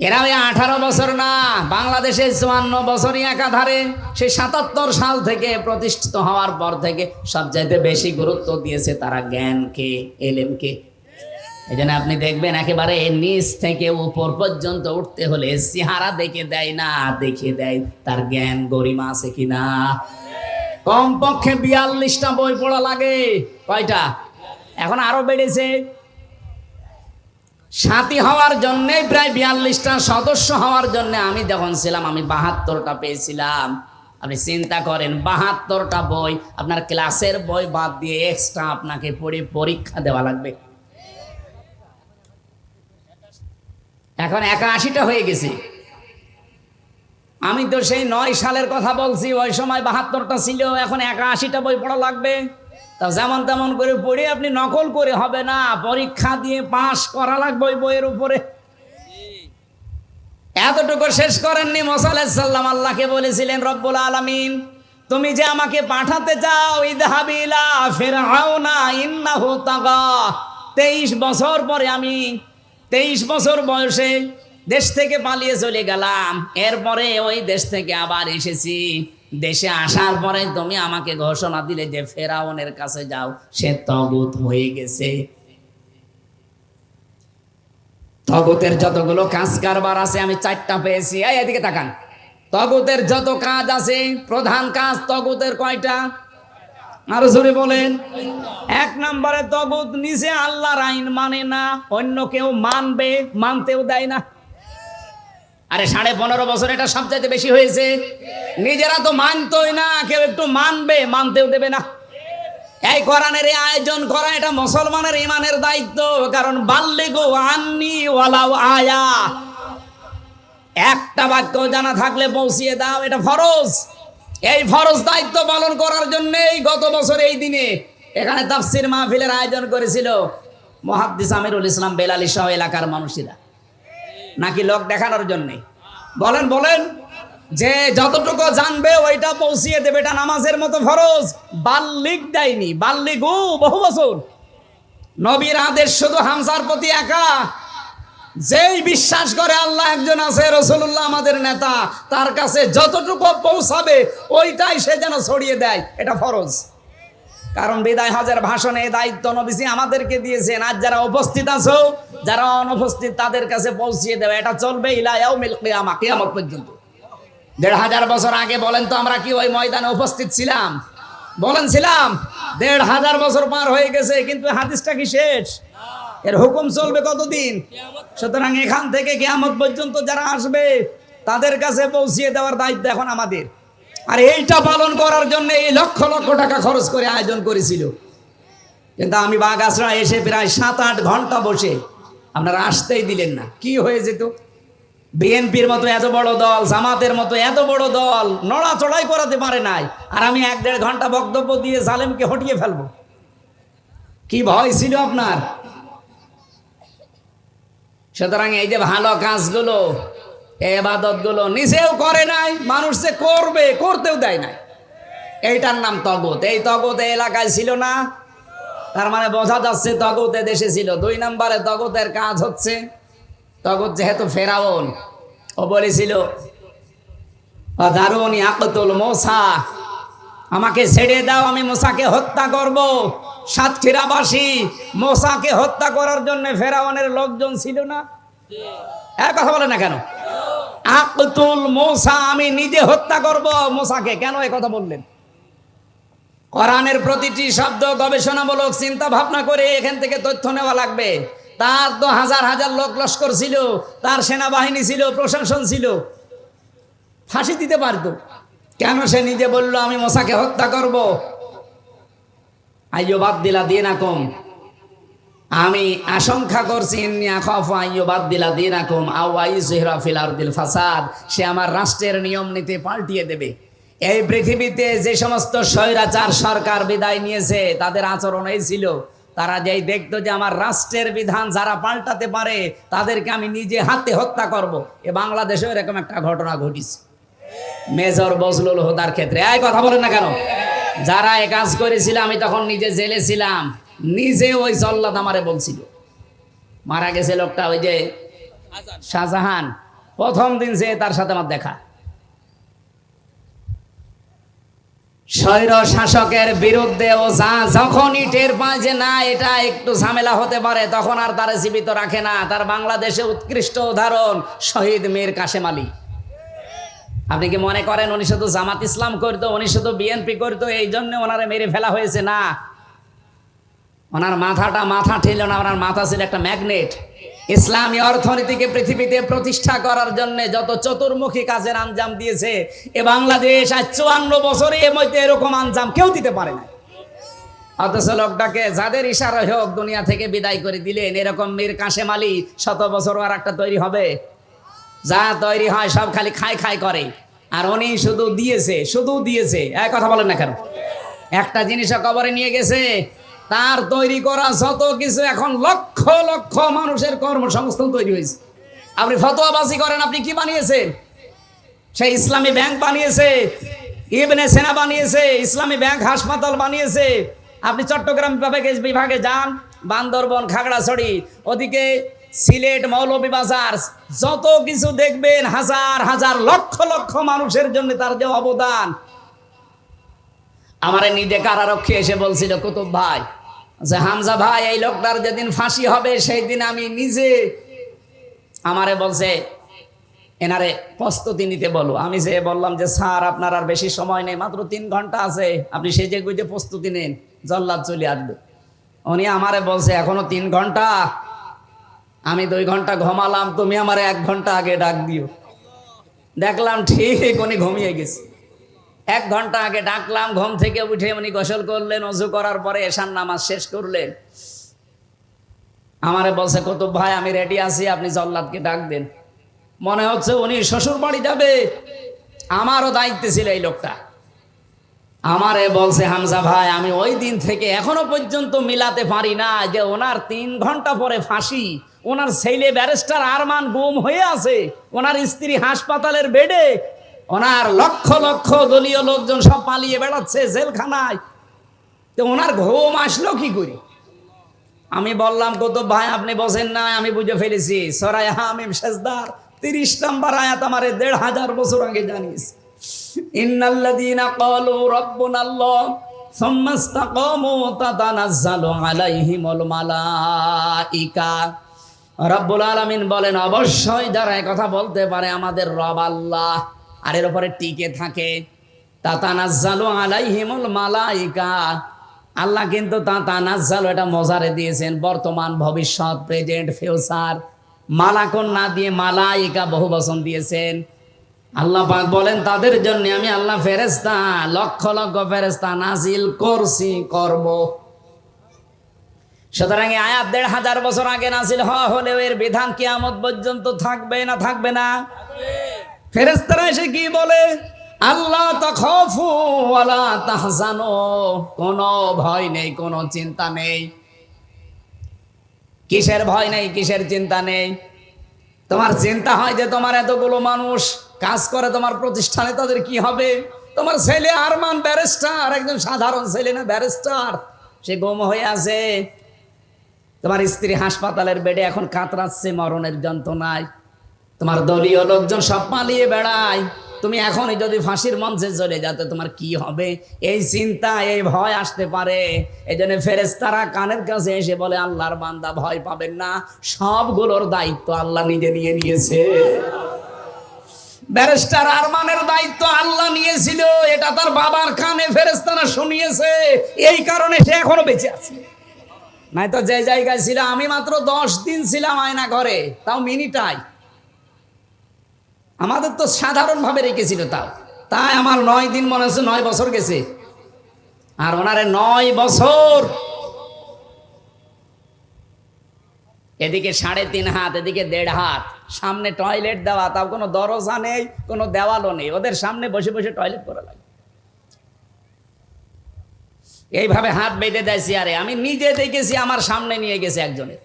এরা ওই 18 বছর না, বাংলাদেশে 54 বছরই একাধারে, সেই 77 সাল থেকে প্রতিষ্ঠিত হওয়ার পর থেকে সবচাইতে বেশি গুরুত্ব দিয়েছে তারা জ্ঞানকে, এলেমকে। এই জন্য আপনি দেখবেন একেবারে নিচ থেকে উপর পর্যন্ত উঠতে হলে চেহারা দেখে দেয় না, দেখে দেয় তার জ্ঞান গরিমা আছে কিনা। কমপক্ষে 42টা বই পড়া লাগে। কয়টা? এখন আরো বেড়েছে। সাথী হওয়ার জন্য প্রায় 42টা, সদস্য হওয়ার জন্য আমি যখন ছিলাম আমি 72টা পেয়েছিলাম। আপনি চিন্তা করেন, 72টা বই, আপনার ক্লাসের বই বাদ দিয়ে এক্সট্রা আপনাকে পড়ে পরীক্ষা দেওয়া লাগবে। এখন 81টা হয়ে গেছে। আমি তো সেই 9 সালের কথা বলছি, ওই সময় 72টা ছিল, এখন 81টা বই পড়া লাগবে। তা যেমন তেমন করে পড়ে আপনি নকল করে হবে না, পরীক্ষা দিয়ে পাশ করা লাগবে ওই বইয়ের উপরে। এতটুকু শেষ করেননি মুসা আলাইহিস সালাম, আল্লাহকে বলেছিলেন রব্বুল আলামিন তুমি যে আমাকে পাঠাতে চাও, ইযহাবি ইলা ফিরআউনা ইন্নাহু তাগা। 23 বছর পরে আমি 23 বছর বয়সে দেশ থেকে পালিয়ে চলে গেলাম, এরপরে ওই দেশ থেকে আবার এসেছি। দেশে আসার পরে তুমি আমাকে ঘোষণা দিলে যে ফেরাউনের কাছে যাও, সে তাগুত হয়ে গেছে। তাগুতের যতগুলো কাজ কারবার আছে আমি 4টা পেয়েছি। এদিকে তাকান, তাগুতের যত কাজ আছে, প্রধান কাজ তাগুতের কয়টা? আরো জোরে বলেন। 1 নম্বরে তাগুত নিজে আল্লাহর আইন মানে না, অন্য কেউ মানবে, মানতেও দেয় না। আরে 15.5 বছর এটা সবচাইতে বেশি হয়েছে। নিজেরা তো মানতোই না, কেউ একটু মানবে, মানতেও দেবে না। এই কোরআনের আয়োজন করা এটা মুসলমানের ইমানের দায়িত্ব, কারণ বাল্লিগু আন্নি ওয়ালাউ আয়া, একটা বাক্য জানা থাকলে পৌঁছিয়ে দাও, এটা ফরজ। এই ফরজ দায়িত্ব পালন করার জন্য গত বছর এই দিনে এখানে তাফসীর মাহফিলের আয়োজন করেছিল মুহাদ্দিস আমিরুল ইসলাম বেলালী সহ এলাকার মানুষেরা, নাকি লোক দেখানোর জন্য? বলেন বলেন, যে যতটুকু জানবে ওইটা পৌঁছিয়ে দেবে, এটা নামাজের মতো ফরজ। বাল্লিগ দেয়নি, বাল্লিগু বহু বছর। নবীর আদেশ শুধু হামজার প্রতি একা। যেই বিশ্বাস করে আল্লাহ একজন আছে, রাসূলুল্লাহ আমাদের নেতা, তার কাছে যতটুকু পৌঁছাবে ওইটাই সে যেন ছড়িয়ে দেয়, এটা ফরজ। কারণ বিদায় হজের ভাষণে এই দায়িত্ব নবীজি আমাদেরকে দিয়েছেন। আজ যারা উপস্থিত আছো, যারা অনুপস্থিত, তাদের কাছে পৌঁছিয়ে দেবে, এটা চলবে ইলা ইয়াউমিল কিয়ামা, কিয়ামত পর্যন্ত। 1500 বছর আগে বলেন তো আমরা কি ওই ময়দানে উপস্থিত ছিলাম? বলেন ছিলাম? 1500 বছর পার হয়ে গেছে, কিন্তু হাদিসটা কি শেষ? এর হুকুম চলবে কতদিন? সুতরাং এখান থেকে কিয়ামত পর্যন্ত যারা আসবে তাদের কাছে পৌঁছিয়ে দেওয়ার দায়িত্ব এখন আমাদের। আর এইটা পালন করার জন্য এই লক্ষ লক্ষ টাকা খরচ করে আয়োজন করেছিল। কিন্তু আমি বাগাসরা এসে প্রায় 7-8 ঘন্টা বসে, আপনারা আসতেই দিলেন না। কি হয়ে যেত? বিএনপির মতো এত বড় দল, জামাতের মতো এত বড় দল নড়াচড়াই করাতে পারে নাই, আর আমি 1-1.5 ঘন্টা বক্তব্য দিয়ে জালেমকে হটিয়ে ফেলবো। কি ভয় ছিল আপনার? সুতরাং এই যে ভালো কাজগুলো, ইবাদতগুলো নিজেও করে নাই, মানুষ যে করবে, করতেও দেয় নাই, এইটার নাম তাগুত। এই তাগুত এই এলাকায় ছিল না, তার মানে বোঝা যাচ্ছে তাগুত দেশে ছিল। 2 নম্বরে তাগুতের কাজ হচ্ছে, তাগুত যেহেতু ফেরাউন, ও বলেছিল দারুনি আকতুল মুসা, আমাকে ছেড়ে দাও, আমি মুসাকে হত্যা করব। সাতক্ষীরাবাসী মুসাকে হত্যা করার জন্য ফেরাউনের লোকজন ছিল না? এক কথা বলে না কেন? আকতুল মুসা, আমি নিজে হত্যা করব মুসাকে। কেন এই কথা বললেন? কোরআনের প্রতিটি শব্দ গবেষণামূলক চিন্তা ভাবনা করে এখান থেকে তথ্য নেওয়া লাগবে। তার তো হাজার হাজার লোক লস্কর ছিল, তার সেনাবাহিনী ছিল, প্রশাসন ছিল, ফাঁসি দিতে পারত। কেন সে নিজে বলল আমি মুসাকে হত্যা করব? আইয়ুবাদদিলা দীনাকুম, আমি আশঙ্কা করছি, ইন্নী আখাফু আইয়ুবাদদিলা দীনাকুম আও আইয়ুযহিরা ফিল আরদিল ফাসাদ, সে আমার রাষ্ট্রের নিয়ম নীতি পাল্টিয়ে দেবে। এই পৃথিবীতে যে সমস্ত স্বৈরাচার সরকার বিদায় নিয়েছে, তাদের আচরণ এই ছিল, তারা যেই দেখতো যে আমার রাষ্ট্রের বিধান যারা পাল্টাতে পারে তাদেরকে আমি নিজে হাতে হত্যা করব। এ বাংলাদেশে এরকম একটা ঘটনা ঘটেছে মেজর বজলুল হুদার ক্ষেত্রে। এই কথা বলেন না কেন? যারা এ কাজ করেছিল, আমি তখন নিজে জেলে ছিলাম, নিজে ওই জল্লাদ আমারে বলছিল। মারা গেছে লোকটা, ওই যে শাহজাহান, প্রথম দিন যে তার সাথে আমার দেখা। স্বৈর শাসকের বিরুদ্ধে ও যখনই টের পায় যে না এটা একটু ঝামেলা হতে পারে, তখন আর তারা জীবিত রাখে না। তার বাংলাদেশে উৎকৃষ্ট উদাহরণ শহীদ মীর কাশেম আলী। আপনি কি মনে করেন উনি শুধু জামাত ইসলাম করতো, উনি শুধু বিএনপি করতো, এই জন্য ওনারে মেরে ফেলা হয়েছে? না, ওনার মাথা ছিল না, ওনার মাথা ছিল একটা ম্যাগনেট। ইসলামী অর্থনীতিকে পৃথিবীতে প্রতিষ্ঠা করার জন্য যত চতুর্মুখী কাজের আঞ্জাম দিয়েছে এ বাংলাদেশ আজ 54 বছরে এর মধ্যে এরকম আঞ্জাম কেউ দিতে পারে না। অথচ লোকটাকে যাদের ইশারা হোক দুনিয়া থেকে বিদায় করে দিলেন। এরকম মীর কাশেম আলী 100 বছর আর একটা তৈরি হবে? যা তৈরি হয় সব খালি খাই করে। আর উনি শুধু দিয়েছে এক কথা বলেন না কেন? একটা জিনিস কবরে নিয়ে গেছে, তার তৈরি করা যত কিছু এখন লক্ষ লক্ষ মানুষের কর্মসংস্থান তৈরি হয়েছে। আপনি ফতোয়াবাজি করেন, আপনি কি বানিয়েছেন? সেই ইসলামী ব্যাংক বানিয়েছে, ইবনে সিনা বানিয়েছে, ইসলামী ব্যাংক হাসপাতাল বানিয়েছে। আপনি চট্টগ্রাম বিভাগে যান, বান্দরবন, খাগড়াছড়ি, ওদিকে সিলেট, মৌলভীবাজার, যত কিছু দেখবেন হাজার হাজার লক্ষ লক্ষ মানুষের জন্য তার যে অবদান। আমার নিজে কারারক্ষী এসে বলছিল, কুতুব ভাই, যে হামজা ভাই এই লোকটার যেদিন ফাঁসি হবে সেই দিন আমি নিজে, আমারে বলছে এনারে প্রস্তুতি নিতে বলো। আমি যে বললাম যে স্যার আপনার আর বেশি সময় নেই, মাত্র 3 ঘন্টা আছে, আপনি সেজে গুজে প্রস্তুতি নেন, জল্লাদ চলে আসবে। উনি আমারে বলছে এখনো 3 ঘন্টা, আমি 2 ঘন্টা ঘুমালাম, তুমি আমারে 1 ঘন্টা আগে ডাক দিও। দেখলাম ঠিক উনি ঘুমিয়ে গেছে। 1 ঘন্টা আগে ডাকলাম, ঘুম থেকে উঠে উনি গোসল করলেন, ওযু করার পরে এশার নামাজ শেষ করলেন। আমারে বলছে, কুতুব ভাই আমি রেডি আছি, আপনি জল্লাদকে ডাক দেন। মনে হচ্ছে উনি শ্বশুর বাড়ি যাবে। আমারও দায়িত্ব ছিল এই লোকটা। আমারে বলছে, হামজা ভাই আমি ওই দিন থেকে এখনো পর্যন্ত মিলাতে পারি না যে ওনার 3 ঘন্টা পরে ফাঁসি, ওনার ছেলে ব্যারিস্টার আরমান গুম হয়ে আছে, ওনার স্ত্রী হাসপাতালের বেডে, ওনার লক্ষ লক্ষ দলীয় লোকজন সব পালিয়ে বেড়াচ্ছে জেলখানায়, তো ওনার ঘুম আসলো কি করে? আমি বললাম, কুতুব ভাই আপনি বসেন না, আমি বুঝে ফেলেছি। সূরা হামিম সেজদার 30 নম্বর আয়াত আমারে 1500 বছর আগে জানিয়েছে। ইন্নাল্লাযীনা ক্বালু রাব্বুনাল্লাহ সুম্মা ইসতাকামু তাতানাজ্জালু আলাইহিমুল মালাইকা। রব্বুল আলামিন বলেন, অবশ্যই যারা এই কথা বলতে পারে আমাদের রব আল্লাহ, আর এর উপরে টিকে থাকে, তাতানাজ্জালু আলাইহিমুল মালাইকা। আল্লাহ কিন্তু তাতানাজ্জালু এটা মজারে দিয়েছেন, বর্তমান, ভবিষ্যৎ, প্রেজেন্ট, ফিউচার। মালাকুন না দিয়ে মালাইকা বহু বচন দিয়েছেন। আল্লাহ পাক বলেন তাদের জন্য আমি আল্লাহ ফেরেশতা, লক্ষ লক্ষ ফেরেশতা নাজিল করছি, করব। সুতরাং এই আয়াত 1500 বছর আগে নাজিল হওয়া হলেও এর বিধান কিয়ামত পর্যন্ত থাকবে না? থাকবে না? ফেরেশতারা এসে কি বলে? আল্লাহ তাখাফু ওয়ালা তাহজানু, কোনো ভয় নেই, কোনো চিন্তা নেই। কিসের ভয় নেই, কিসের চিন্তা নেই? তোমার চিন্তা হয় যে তোমার এতগুলো মানুষ কাজ করে তোমার প্রতিষ্ঠানে, তাদের কি হবে? তোমার ছেলে আরমান ব্যারিস্টার, একজন সাধারণ ছেলে না, ব্যারিস্টার, সে গুম হয়ে আছে। তোমার স্ত্রী হাসপাতালের বেডে এখন কাতরাচ্ছে মরণের যন্ত্রণায়। তোমার দলীয় লোকজন সব পালিয়ে বেড়ায়। তুমি এখনই যদি ফাঁসির মঞ্চে চলে যাতে তোমার কি হবে, এই চিন্তা, এই ভয় আসতে পারে। এই জন্য ফেরেশতারা কানের কাছে এসে বলে, আল্লাহর বান্দা ভয় পাবেন না, সবগুলোর দায়িত্ব আল্লাহ নিজে নিয়ে নিয়েছে। ব্যারিস্টার আরমানের দায়িত্ব আল্লাহ নিয়েছিল, এটা তার বাবার কানে ফেরেশতারা শুনিয়েছে, এই কারণে সে এখনো বেঁচে আছে। নাই তো যে জায়গায় ছিল, আমি মাত্র 10 দিন ছিলাম আয়না ঘরে, তাও মিনিটাই। আমাদের তো সাধারণভাবে রেখেছিল, তাই আমার 9 দিন মনে হচ্ছে 9 বছর গেছে, আর ওনারে 9 বছর। এদিকে 3.5 হাত, এদিকে 1.5 হাত, সামনে টয়লেট দেওয়া, তাও কোনো দরজা নেই, কোনো দেওয়ালও নেই, ওদের সামনে বসে বসে টয়লেট করা লাগে। এইভাবে হাত বেঁধে দেয় চেয়ারে। আমি নিজে দেখেছি, আমার সামনে নিয়ে গেছে একজনের,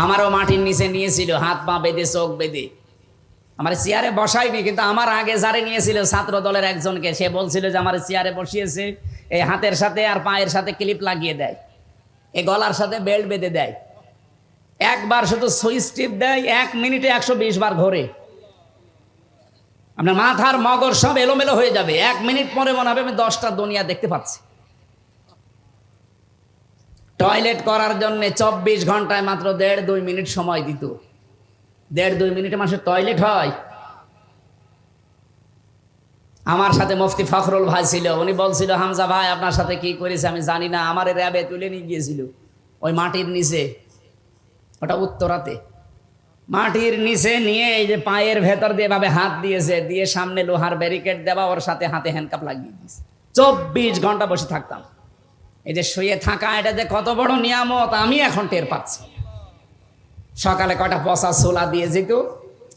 আমারও মাটির নিচে নিয়েছিল, হাত পা বেঁধে, চোখ বেঁধে। আমার চেয়ারে বসায়নি, কিন্তু আমার আগে যারে নিয়েছিল ছাত্র দলের একজনকে, সে বলছিল যে আমার চেয়ারে বসিয়েছে, এই হাতের সাথে আর পায়ের সাথে ক্লিপ লাগিয়ে দেয়, এই গলার সাথে বেল্ট বেঁধে দেয়, একবার শুধু সুইচ টিপ দেয়, 1 মিনিটে 120 বার ঘোরে। আপনার মাথার মগজ সব এলোমেলো হয়ে যাবে, 1 মিনিট পরে মনে হবে আমি 10টা দুনিয়া দেখতে পাচ্ছি। টয়লেট করার জন্য 24 ঘন্টায় মাত্র 1.5-2 মিনিট সময় দিত। 1.5-2 মিনিটে মানুষের টয়লেট হয়? আমার সাথে মুফতি ফখরুল ভাই ছিল, উনি বলছিল, হামজা ভাই আপনার সাথে কি করেছে আমি জানি না, আমার র্যাবে তুলে নিয়ে গিয়েছিল ওই মাটির নিচে, ওটা উত্তরাতে, মাটির নিচে নিয়ে এই যে পায়ের ভেতর দিয়ে ভাবে হাত দিয়েছে, দিয়ে সামনে লোহার ব্যারিকেড দেওয়া, ওর সাথে হাতে হ্যান্ডকাপ লাগিয়ে দিয়েছে। 24 ঘন্টা বসে থাকতাম। এই যে শুয়ে থাকা, এটা যে কত বড় নিয়ামত আমি এখন টের পাচ্ছি। সকালে কটা পচা ছোলা দিয়ে যেত,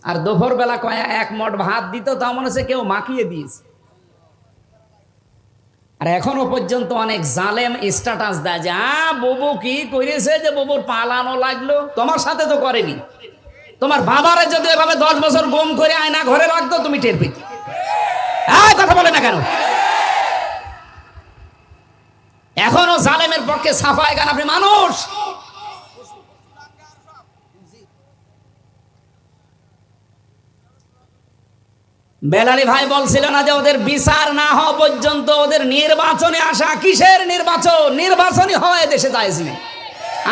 আর দুপুর বেলা এক মট ভাত দিত, তা মনে হচ্ছে কেউ মাখিয়ে দিয়েছে। আর এখনো পর্যন্ত অনেক জালেম স্ট্যাটাস দেয় যে বুবু কি করেছে যে বুবুর পালানো লাগলো, তোমার সাথে তো করেনি। তোমার বাবারে যদি এভাবে 10 বছর গুম করে আয়না ঘরে রাখতো তুমি টের পেতে। কথা বলে না কেন? এখনো জালেমের পক্ষে সাফাই গান আপনি মানুষ। বেলালি ভাই বলছিল না যে ওদের বিচার না হওয়া পর্যন্ত ওদের নির্বাচনে আসা। কিসের নির্বাচন? নির্বাচনই হয় দেশে যাইছি,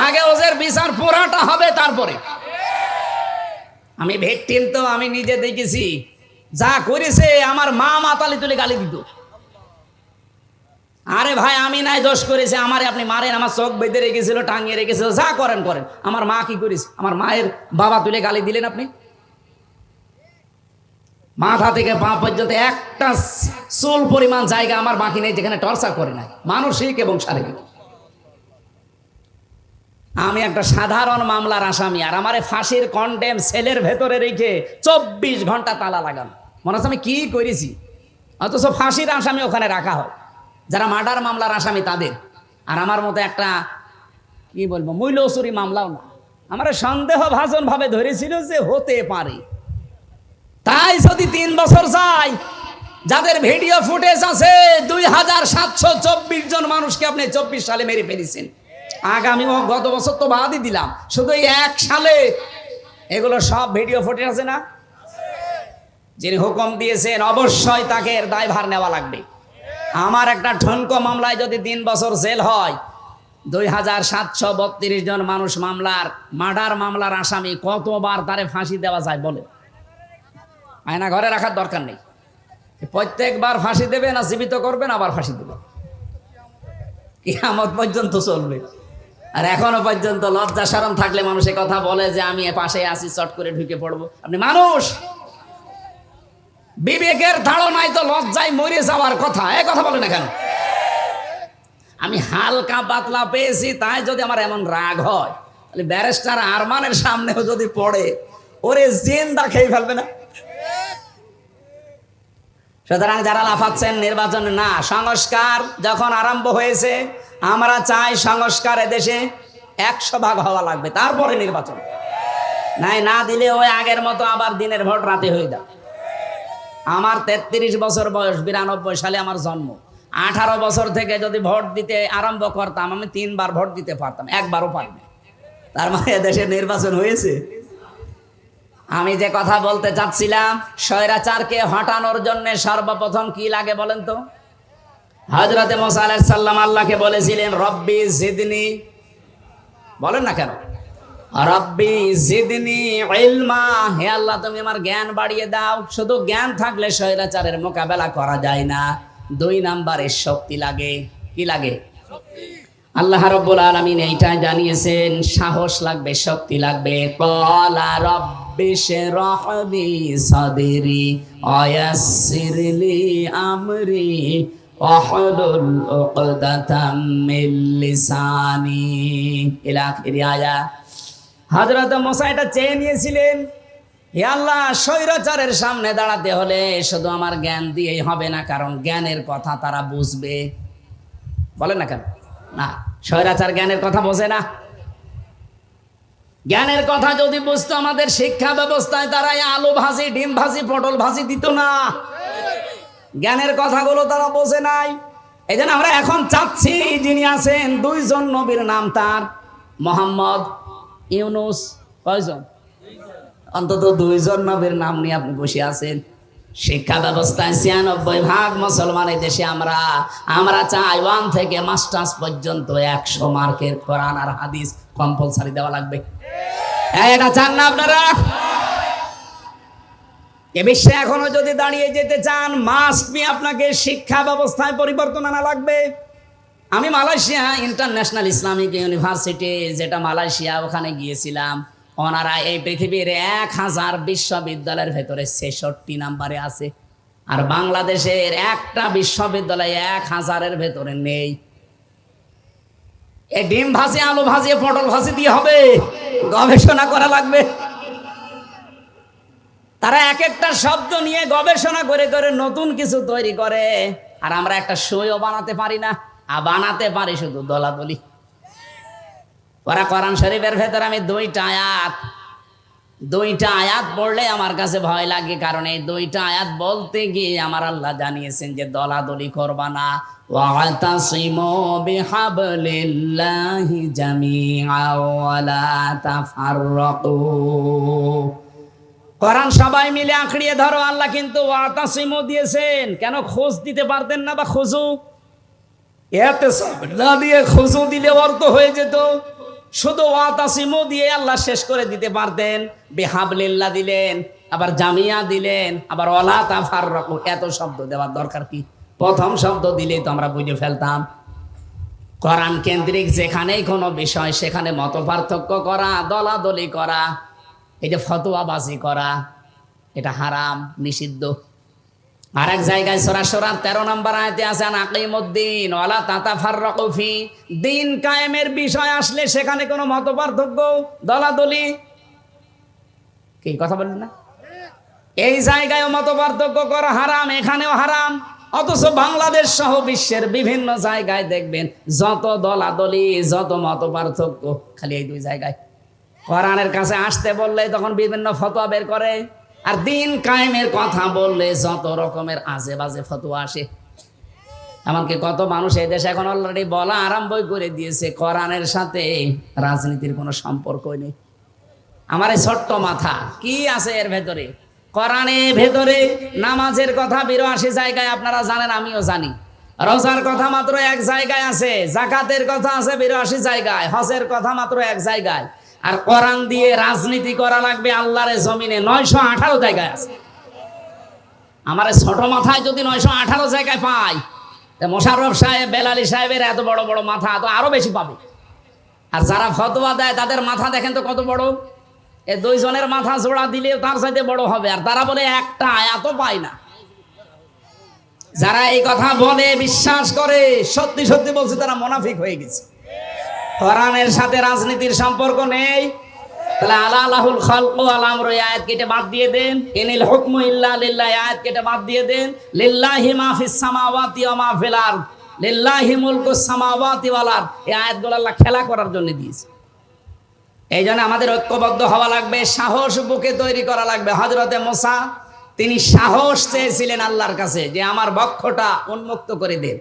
আগে ওদের বিচার পুরাটা হবে তারপরে। আমি ভিকটিম তো, আমি নিজে দেখেছি যা করেছে। আমার মা মাতালি তুলে গালি দিত। আরে ভাই আমি নাই দোষ করেছে, আমারে আপনি মারেন, আমার চোখ বেঁধে রেখেছিল, টাঙিয়ে রেখেছিল, যা করেন করেন। আমার মা কি করেছে? আমার মায়ের বাবা তুলে গালি দিলেন আপনি। মাথা থেকে পা পর্যন্ত একটা চুল পরিমাণ জায়গা আমার বাকি নেই যেখানে টর্চার করে নাই, মানসিক এবং শারীরিক। আমি একটা সাধারণ মামলার আসামি, আর আমারে ফাঁসির কন্ডেম সেলের ভেতরে রেখে 24 ঘন্টা তালা লাগানো। মনে হচ্ছে আমি কি করেছি, অথচ ফাঁসির আসামি ওখানে রাখা হয়, যারা মার্ডার মামলার আসামি তাদের। আর আমার মতো একটা কি বলবো মূল্যচুরি মামলাও না, আমার সন্দেহ ভাজন ভাবে ধরেছিল যে হতে পারে। তাই যদি 3 বছর যায়, যাদের ভিডিও ফুটেজ আছে 2724 জন মানুষকে আপনি 24 সালে মেরে ফেলেছেন। আগামী গত বছর তো বাদই দিলাম, শুধু 1 সালে এগুলো সব ভিডিও ফুটেজ আছে না? যিনি হুকুম দিয়েছেন অবশ্যই তাকে এর দায়ভার নেওয়া লাগবে। আমার একটা ঠনকো মামলায় যদি 3 বছর জেল হয়, 2732 জন মানুষ মামলার মার্ডার মামলার আসামি, কতবার তারে ফাঁসি দেওয়া যায় বলে? আয়না ঘরে রাখার দরকার নেই, প্রত্যেকবার ফাঁসি দেবে না জীবিত করবেন, আবার ফাঁসি দেবে, কিয়ামত পর্যন্ত চলবে। আর এখনো পর্যন্ত লজ্জা শরম থাকলে মানুষের কথা বলে যে আমি পাশে আসি, চট করে ঢুকে পড়বো। আপনি মানুষ, বিবেকের ধারণায় তো লজ্জায় মরে যাওয়ার কথা, এ কথা বলে না কেন? আমি হালকা পাতলা পেয়েছি, তাই যদি আমার এমন রাগ হয়, তাহলে ব্যারিস্টার আরমানের সামনেও যদি পড়ে, ওরে জিন্দা খেয়ে ফেলবে না? সুতরাং যারা লাফাচ্ছেন নির্বাচন না, সংস্কার যখন আরম্ভ হয়েছে, আমরা চাই সংস্কার এদেশে 100% হওয়া লাগবে, তারপরে নির্বাচন। নাই না দিলে ওই আগের মতো আবার দিনের ভোট রাতে হয়ে যাবে। আমার 33 বছর বয়স, 92 সালে আমার জন্ম। 18 বছর থেকে যদি ভোট দিতে আরম্ভ করতাম, আমি 3 বার ভোট দিতে পারতাম, একবারও পারিনি। তার মানে দেশে নির্বাচন হয়েছে। আমি যে কথা বলতে চাচ্ছিলাম, স্বৈরাচারকে হটানোর জন্য সর্বপ্রথম কি লাগে বলেন তো? হযরতে মুসা আলাইহিস সালাম আল্লাহকে বলেছিলেন রব্বি জিদনি, বলেন না কেন? রব্বি জিদনি ইলমা, হে আল্লাহ তুমি আমার জ্ঞান বাড়িয়ে দাও। শুধু জ্ঞান থাকলে স্বৈরাচারের মোকাবেলা করা যায় না, 2 নম্বরে শক্তি লাগে। কি লাগে? আল্লাহ রাব্বুল আলামিন এইটা জানিয়েছেন, সাহস লাগবে, শক্তি লাগবে। ক্বালা রাব্বিশরাহ লি সাদরি ওয়ায়াসসিরলি আমরি ওয়াহলুল উকদাতাম মিন লিসানি ইলা আখিরি আয়া। হযরত মুসা এটা চেয়ে নিয়েছিলেন, হে আল্লাহ স্বৈরাচারের সামনে দাঁড়াতে হলে শুধু আমার জ্ঞান দিয়েই হবে না, কারণ জ্ঞানের কথা তারা বুঝবে। বলেন না কেন? না, স্বৈরাচার জ্ঞানের কথা বোঝে না। জ্ঞানের কথা যদি বুঝতো, আমাদের শিক্ষা ব্যবস্থায় তারা আলু ভাজি, ডিম ভাজি, পটল ভাজি দিত না। জ্ঞানের কথাগুলো তারা বোঝে নাই। এই জন্য আমরা এখন চাচ্ছি, যিনি আছেন 2 জন নবীর নাম তার মোহাম্মদ, ইউনুস, কয়জন? অন্তত 2 জন নবীর নাম নিয়ে আপনি বসে আছেন। শিক্ষা ব্যবস্থায় 96% মুসলমান এই দেশে। আমরা চাই 1 থেকে মাস্টার্স পর্যন্ত 100 মার্কের কোরআন আর হাদিস কম্পালসারি দেওয়া লাগবে। এটা চান না আপনারা? এ বিশ্বে এখনো যদি দাঁড়িয়ে যেতে চান, মাস্ট বি আপনাকে শিক্ষা ব্যবস্থায় পরিবর্তন আনা লাগবে। আমি মালয়েশিয়া ইন্টারন্যাশনাল ইসলামিক ইউনিভার্সিটি, যেটা মালয়েশিয়া, ওখানে গিয়েছিলাম। ওনারা এই পৃথিবীর 1000 বিশ্ববিদ্যালয়ের ভেতরে 66 নম্বরে আছে, আর বাংলাদেশের একটা বিশ্ববিদ্যালয় 1000-এর ভেতরে নেই। এই ডিম ভাজি, আলু ভাজি, পটল ভাজি দিয়ে হবে? গবেষণা করা লাগবে। তারা এক একটা শব্দ নিয়ে গবেষণা করে করে নতুন কিছু তৈরি করে, আর আমরা একটা সইও বানাতে পারি না, আর বানাতে পারি শুধু দলাদলি। ওরা কোরআন শরীফের ভেতর আমি দুইটা আয়াত পড়লে আমার কাছে ভয় লাগে, কারণ এই দুইটা আয়াত বলতে গিয়ে আমার আল্লাহ জানিয়েছেন যে দলাদলি করবা না। ওয়াতাসিমু বিহাবলিল্লাহি জামিআ ওয়া লা তাফাররাকু। কোরআন সবাই মিলে আঁকড়িয়ে ধরো, আল্লাহ কিন্তু ওয়াতাসিমু দিয়েছেন। কেন খোঁজ দিতে পারতেন না? বা খুজু, এতে সব না দিয়ে খুজু দিলে অর্থ হয়ে যেত। শুধু ওয়াতাসিমু দিয়ে আল্লাহ শেষ করে দিতে পারতেন। বিহাবলিল্লাহ দিলেন, আবার জামিয়া দিলেন, আবার ওয়ালা তাফাররাকু। এত শব্দ দেওয়ার দরকার কি? প্রথম শব্দ দিলেই তো আমরা বুঝে ফেলতাম। কোরআন কেন্দ্রিক যেখানেই কোনো বিষয়, সেখানে মত পার্থক্য করা, দলাদলি করা, এই যে ফতোয়াবাজি করা, এটা হারাম, নিষিদ্ধ। আর এক জায়গায় সূরা শুরা 13 নম্বর আয়াতে আছে আকিমুদ্দিন ওয়ালা তাতাফাররাকু ফি। দিন কায়েমের বিষয় আসলে সেখানে কোনো মত পার্থক্য, দলাদলি, কি কথা বললেন না? এই জায়গায় মত পার্থক্য করা হারাম, এখানেও হারাম। অথচ বাংলাদেশ সহ বিশ্বের বিভিন্ন জায়গায় দেখবেন যত দলাদলি, যত মত পার্থক্য, খালি এই দুই জায়গায়। কোরআনের কাছে আসতে বললে তখন বিভিন্ন ফতোয়া বের করে, আর দিন কায়েমের কথা বললে যত রকমের আজে বাজে ফতোয়া আসে। এমনকি কত মানুষ এই দেশে এখন অলরেডি বলা আরম্ভ করে দিয়েছে কোরআনের সাথে রাজনীতির কোনো সম্পর্কই নেই। আমার এই ছোট্ট মাথা কি আছে এর ভেতরে? কোরআনের ভেতরে নামাজের কথা 82 জায়গায়, আপনারা জানেন, আমিও জানি। রোজার কথা মাত্র এক জায়গায় আছে, যাকাতের কথা আছে 82 জায়গায়, হজের কথা মাত্র এক জায়গায়। আর কোরআন দিয়ে রাজনীতি করা লাগবে আল্লাহর জমিনে 918 জায়গায় আছে। আমার ছোট মাথায় যদি 918 জায়গায় পাই, মোশাররফ সাহেব, বেলালী সাহেবের এত বড় বড় মাথা তো আরো বেশি পাবে। আর যারা ফতোয়া দেয় তাদের মাথা দেখেন তো কত বড়। এই দুইজনের মাথা জোড়া দিলেও তার চাইতে বড় হবে, আর তারা বলে একটা আয়াতও পায় না। যারা এই কথা বলে, বিশ্বাস করে, সত্যি সত্যি বলছে, তারা মুনাফিক হয়ে গেছে। কোরআনের সাথে রাজনীতির সম্পর্ক নেই। তাহলে আলাহুল খালকু ওয়াল আমরু আয়াত কেটে বাদ দিয়ে দেন। ইনিল হুকমু ইল্লা লিল্লাহ আয়াত কেটে বাদ দিয়ে দেন। লিল্লাহি মা ফিস সামাওয়াতি ওয়া মা ফিল আরদ, লিল্লাহি মুলকুস সামাওয়াতি ওয়াল আরদ। এই আয়াতগুলো আল্লাহ খেলা করার জন্য দিয়েছে। এই জন্য আমাদের ঐক্যবদ্ধ হওয়া লাগবে, সাহস বুকে তৈরি করা লাগবে। হযরতে মুসা, তিনি সাহস চেয়েছিলেন আল্লাহর কাছে যে আমার বক্ষটা উন্মুক্ত করে দেন।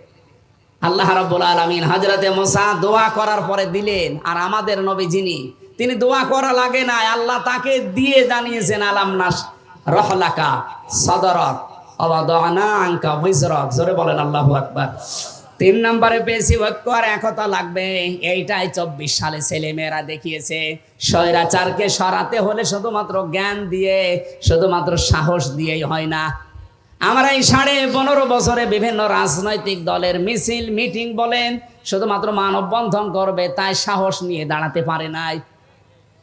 আল্লাহ রাব্বুল আলামিন হযরতে মুসা দোয়া করার পরে দিলেন। আর আমাদের নবী যিনি, তিনি দোয়া করা লাগে না, আল্লাহ তাকে দিয়ে জানিয়েছেন আলাম নাশরাহ লাকা সাদরাক ওয়া ওয়াদানা আনকা বিজরাক। জোরে বলেন আল্লাহু আকবার। 3 নম্বরে পেয়েছি ঐক্য আর একতা লাগবে। এইটাই 24 সালে ছেলেমেয়েরা দেখিয়েছে। স্বৈরাচারকে সরাতে হলে শুধুমাত্র জ্ঞান দিয়ে, শুধুমাত্র সাহস দিয়েই হয় না। আমরা এই 15.5 বছরে বিভিন্ন রাজনৈতিক দলের মিছিল, মিটিং বলেন, শুধুমাত্র মানববন্ধন করবে তাই সাহস নিয়ে দাঁড়াতে পারে নাই।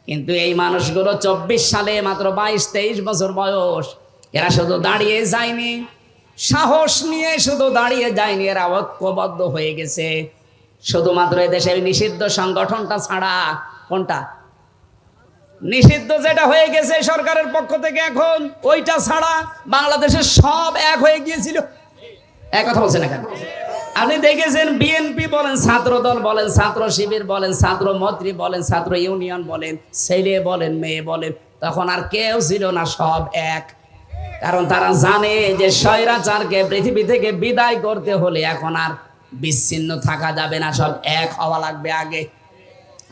কিন্তু এই মানুষগুলো 24 সালে মাত্র 22-23 বছর বয়স, এরা শুধু দাঁড়িয়ে যায়নি, সাহস নিয়ে শুধু দাঁড়িয়ে যায়নি, এরা ঐক্যবদ্ধ হয়ে গেছে। শুধুমাত্র এদেশের নিষিদ্ধ সংগঠনটা ছাড়া। কোনটা নিষিদ্ধ যেটা হয়ে গেছে সরকারের পক্ষ থেকে এখন, ওইটা ছাড়া বাংলাদেশের সব এক হয়ে গিয়েছিল। এক কথা বলছেন না কেন? আপনি দেখেছেন বিএনপি বলেন, ছাত্র দল বলেন, ছাত্র শিবির বলেন, ছাত্র মৈত্রী বলেন, ছাত্র ইউনিয়ন বলেন, ছেলে বলেন, মেয়ে বলেন, তখন আর কেউ ছিল না, সব এক। কারণ তারা জানে যে স্বৈরাচারকে পৃথিবী থেকে বিদায় করতে হলে এখন আর বিচ্ছিন্ন থাকা যাবে না, সব এক হওয়া লাগবে আগে।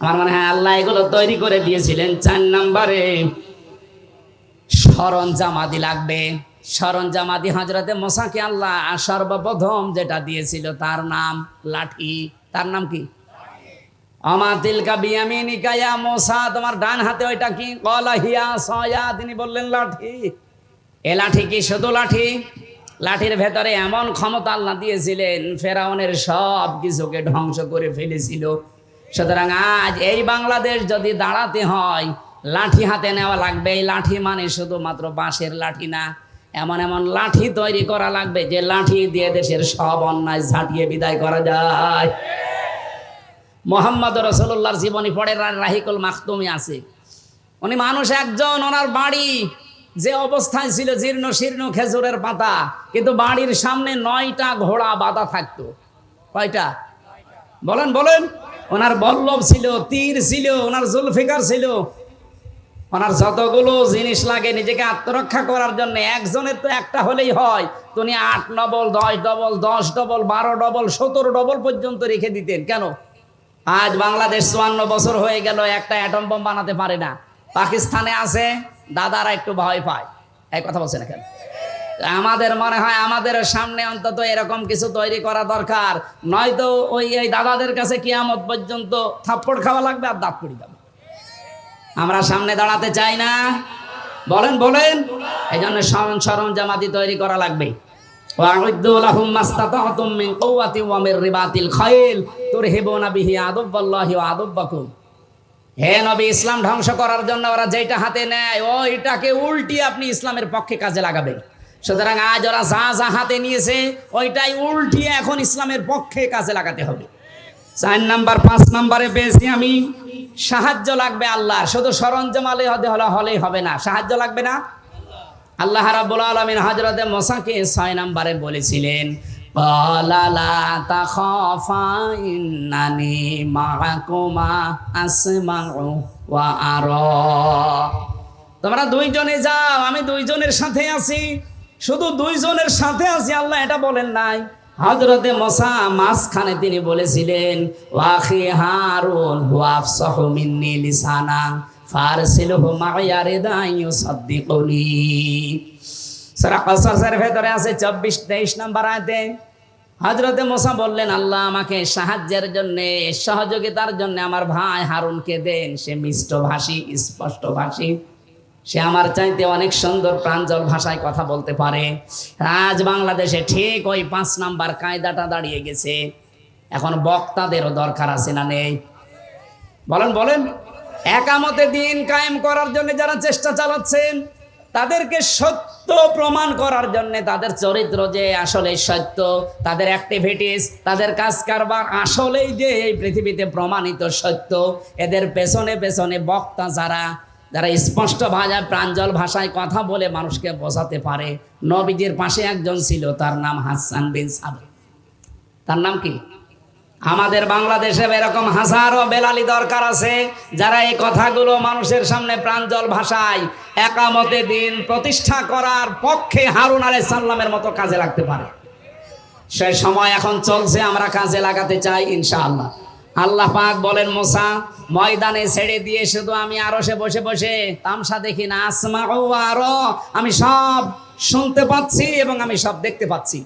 আমার মনে হয় আল্লাহ এগুলো তৈরি করে দিয়েছিলেন। 4 নম্বরে সরঞ্জামাদি লাগবে। সরঞ্জামাদি হযরতে মুসাকে আল্লাহ সর্বপ্রথম যেটা দিয়েছিল তার নাম লাঠি। তার নাম কি? আমা তিলকা বিয়ামিনিকা ইয়া মুসা, তোমার ডান হাতে ওইটা কি? ক্বালা হিয়া সায়া, তিনি বললেন লাঠি। এ লাঠি কি শুধু লাঠি? লাঠির ভেতরে এমন ক্ষমতা আল্লাহ দিয়েছিলেন, ফেরাউনের সব কিছুকে ধ্বংস করে ফেলেছিল। সুতরাং আজ এই বাংলাদেশ যদি দাঁড়াতে হয়, লাঠি হাতে নেওয়া লাগবে। এই লাঠি মানে শুধুমাত্র বাঁশের লাঠি না, এমন এমন লাঠি তৈরি করা লাগবে যে লাঠি দিয়ে দেশের সব অন্যায় ঝাঁটিয়ে বিদায় করা যায়। মুহাম্মদ রাসূলুল্লাহর জীবনী পড়ে রাহিকুল মাখতুমি আছে। উনি মানুষ একজন, ওনার বাড়ি যে অবস্থায় ছিল জীর্ণ শীর্ণ খেজুরের পাতা, কিন্তু বাড়ির সামনে 9টা ঘোড়া বাঁধা থাকতো। কয়টা? বলেন বলেন। ওনার বল্লভ ছিল, তীর ছিল, ওনার জুলফিকার ছিল, ওনার যতগুলো জিনিস লাগে নিজেকে আত্মরক্ষা করার জন্য, একজনের তো একটা হলেই হয়। তিনি 8 double, 10 double, 10 double, 12 double, 17 double পর্যন্ত রেখে দিতেন। কেন? আজ বাংলাদেশ 54 বছর হয়ে গেল, একটা অ্যাটম বোম বানাতে পারে না। পাকিস্তানে আছে, দাদারা একটু ভয় পায়। এই কথা বলছে না কেন? আমাদের মনে হয় আমাদের সামনে অন্তত এরকম কিছু তৈরি করা দরকার, নয়তো এই দাদাদের কাছে কিয়ামত পর্যন্ত থাপ্পড় খাওয়া লাগবে আর দাঁত পড়ে যাবে। আমরা সামনে দাঁড়াতে চাই না, বলেন বলেন। এই জন্য সরঞ্জামাদি তৈরি করা লাগবে। ওয়া'উদ্দু লাহুম মাসতাতা'তুম মিন কুওয়াতিন ওয়া মির রিবাতিল খাইল তুরহিবুনা বিহি আদুওয়াল্লাহি ওয়া আদুওয়াকুম। হে নবী, ইসলাম ধ্বংস করার জন্য ওরা যেটা হাতে নেয় ওইটাকে উল্টিয়ে আপনি ইসলামের পক্ষে কাজে লাগাবেন। সুতরাং আজ ওরা যা যা হাতে নিয়েছে ওইটাই উল্টিয়ে এখন ইসলামের পক্ষে কাজে লাগাতে হবে। 4 নাম্বার, 5 নাম্বারে পেয়েছি আমি, সাহায্য লাগবে আল্লাহ। শুধু সরঞ্জাম হলেই হবে না, সাহায্য লাগবে না। আল্লাহ রাব্বুল আলামিন হযরতে মুসাকে 6 নাম্বারে বলেছিলেন, ক্বালা লা তাখাফা ইন্নানি মাআকুমা আসমাউ ওয়া আরা। তোমরা দুইজনে যাও, আমি দুইজনের সাথে আছি। শুধু দুইজনের সাথে আছি আল্লাহ এটা বলেন নাই। হযরতে মুসা মাঝখানে তিনি বলেছিলেন, ওয়াখি হারুন হুয়া আফসাহু মিন্নি লিসানান ফারসিলহু মা'ইয়া রিদান ইউসাদ্দিকুনি। সূরা কাসাসের ভেতরে আছে 24-23 নাম্বার আয়াতে হযরতে মুসা বললেন, আল্লাহ আমাকে সাহায্যের জন্য, সহযোগিতার জন্য আমার ভাই হারুনকে দেন। সে মিষ্টভাষী, স্পষ্টভাষী, সে আমার চাইতে অনেক সুন্দর প্রাঞ্জল ভাষায় কথা বলতে পারে। আজ বাংলাদেশে ঠিক ওই 5 নাম্বার কায়দাটা দাঁড়িয়ে গেছে। এখন বক্তাদেরও দরকার আছে না নেই? বলেন বলেন। একামতে দিন কায়েম করার জন্য যারা চেষ্টা চালাচ্ছেন, তাদেরকে সত্য প্রমাণ করার জন্য, তাদের চরিত্র যে আসলে সত্য, তাদের অ্যাক্টিভিটিস, তাদের কাজ কারবার আসলেই যে এই পৃথিবীতে প্রমাণিত সত্য, এদের পেছনে পেছনে বক্তা যারা স্পষ্ট ভাষায়, প্রাঞ্জল ভাষায় কথা বলে মানুষকে বোঝাতে পারে। নবীজির পাশে একজন ছিল, তার নাম হাসান বিন সাবিত। তার নাম কি? আমাদের বাংলাদেশে এরকম হাজারো বেলালি দরকার আছে, যারা এই কথাগুলো মানুষের সামনে প্রাঞ্জল ভাষায় একামতে দিন প্রতিষ্ঠা করার পক্ষে হারুন আলাইহিস সালামের মতো কাজে লাগতে পারে। সেই সময় এখন চলছে, আমরা কাজে লাগাতে চাই ইনশাআল্লাহ। আল্লাহ পাক বলেন, মুসা ময়দানে ছেড়ে দিয়ে শুধু আমি আরশে বসে বসে তামসা দেখি না, আসমাউ ওয়া আরা, আমি সব শুনতে পাচ্ছি এবং আমি সব দেখতে পাচ্ছি।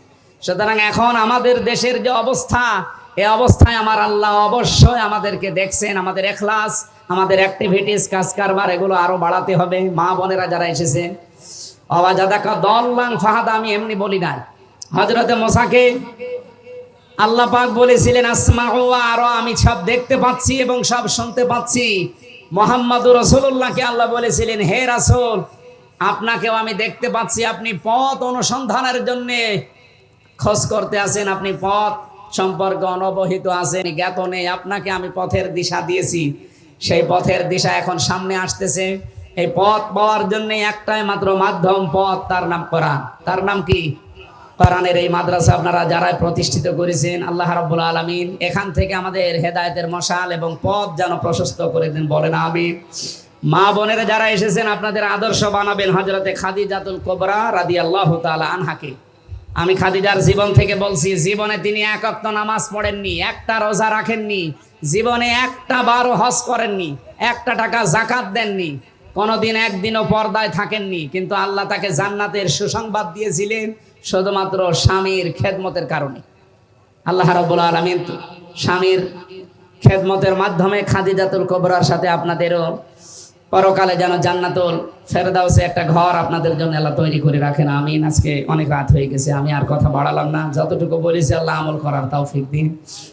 সুতরাং এখন আমাদের দেশের যে অবস্থা, এই অবস্থায় আমার আল্লাহ অবশ্যই আমাদেরকে দেখছেন। আমাদের ইখলাস, আমাদের অ্যাক্টিভিটিস, কাজ কারবার এগুলো আরো বাড়াতে হবে। মা বোনেরা যারা এসেছেন, ওয়াজাদাকা দাল্লান ফাহাদা, আমি এমনি বলি নাই। হযরতে মুসাকে আল্লাহ পাক বলেছিলেন, আসমাউ ওয়া আরা, আমি সব দেখতে পাচ্ছি এবং সব শুনতে পাচ্ছি। মুহাম্মদুর রাসূলুল্লাহকে আল্লাহ বলেছিলেন, হে রাসূল, আপনাকেও আমি দেখতে পাচ্ছি। আপনি পথ অনুসন্ধানের জন্য খোঁজ করতে আছেন, আপনি পথ সম্পর্কে অনবহিত আছেন, জ্ঞাত নেই। আপনাকে আমি পথের দিশা দিয়েছি, সেই পথের দিশা এখন সামনে আসতেছে। এই পথ পাওয়ার জন্য একটাই মাত্র মাধ্যম, পথ, তার নাম কোরআন। তার নাম কি? কোরআনের এই মাদ্রাসা আপনারা যারা প্রতিষ্ঠিত করেছেন, আল্লাহ রাব্বুল আলামিন এখান থেকে আমাদের হেদায়েতের মশাল এবং পথ যেন প্রশস্ত করে দেন, বলেন আমিন। মা বোনেরা যারা এসেছেন, আপনাদের আদর্শ বানাবেন হযরতে খাদিজাতুল কুবরা রাদিয়াল্লাহু তাআলা আনহাকে। আমি খাদিজার জীবন থেকে বলছি, জীবনে তিনি 1 ওয়াক্ত নামাজ পড়েননি, একটা রোজা রাখেননি, জীবনে একটা বারও হজ করেননি, 1 টাকা যাকাত দেননি, কোনোদিন একদিনও পর্দায় থাকেননি। কিন্তু আল্লাহ তাকে জান্নাতের সুসংবাদ দিয়েছিলেন শুধুমাত্র স্বামীর খেদমতের কারণে। আল্লাহ রাব্বুল আলামিন স্বামীর খেদমতের মাধ্যমে খাদিজাতুল কুবরার সাথে আপনাদেরও পরকালে যেন জান্নাতুল ফেরদাউসে একটা ঘর আপনাদের জন্য আল্লাহ তৈরি করে রাখেন, আমিন। আজকে অনেক রাত হয়ে গেছে, আমি আর কথা বাড়ালাম না, যতটুকু বলেছি আল্লাহ আমল করার তৌফিক দিন।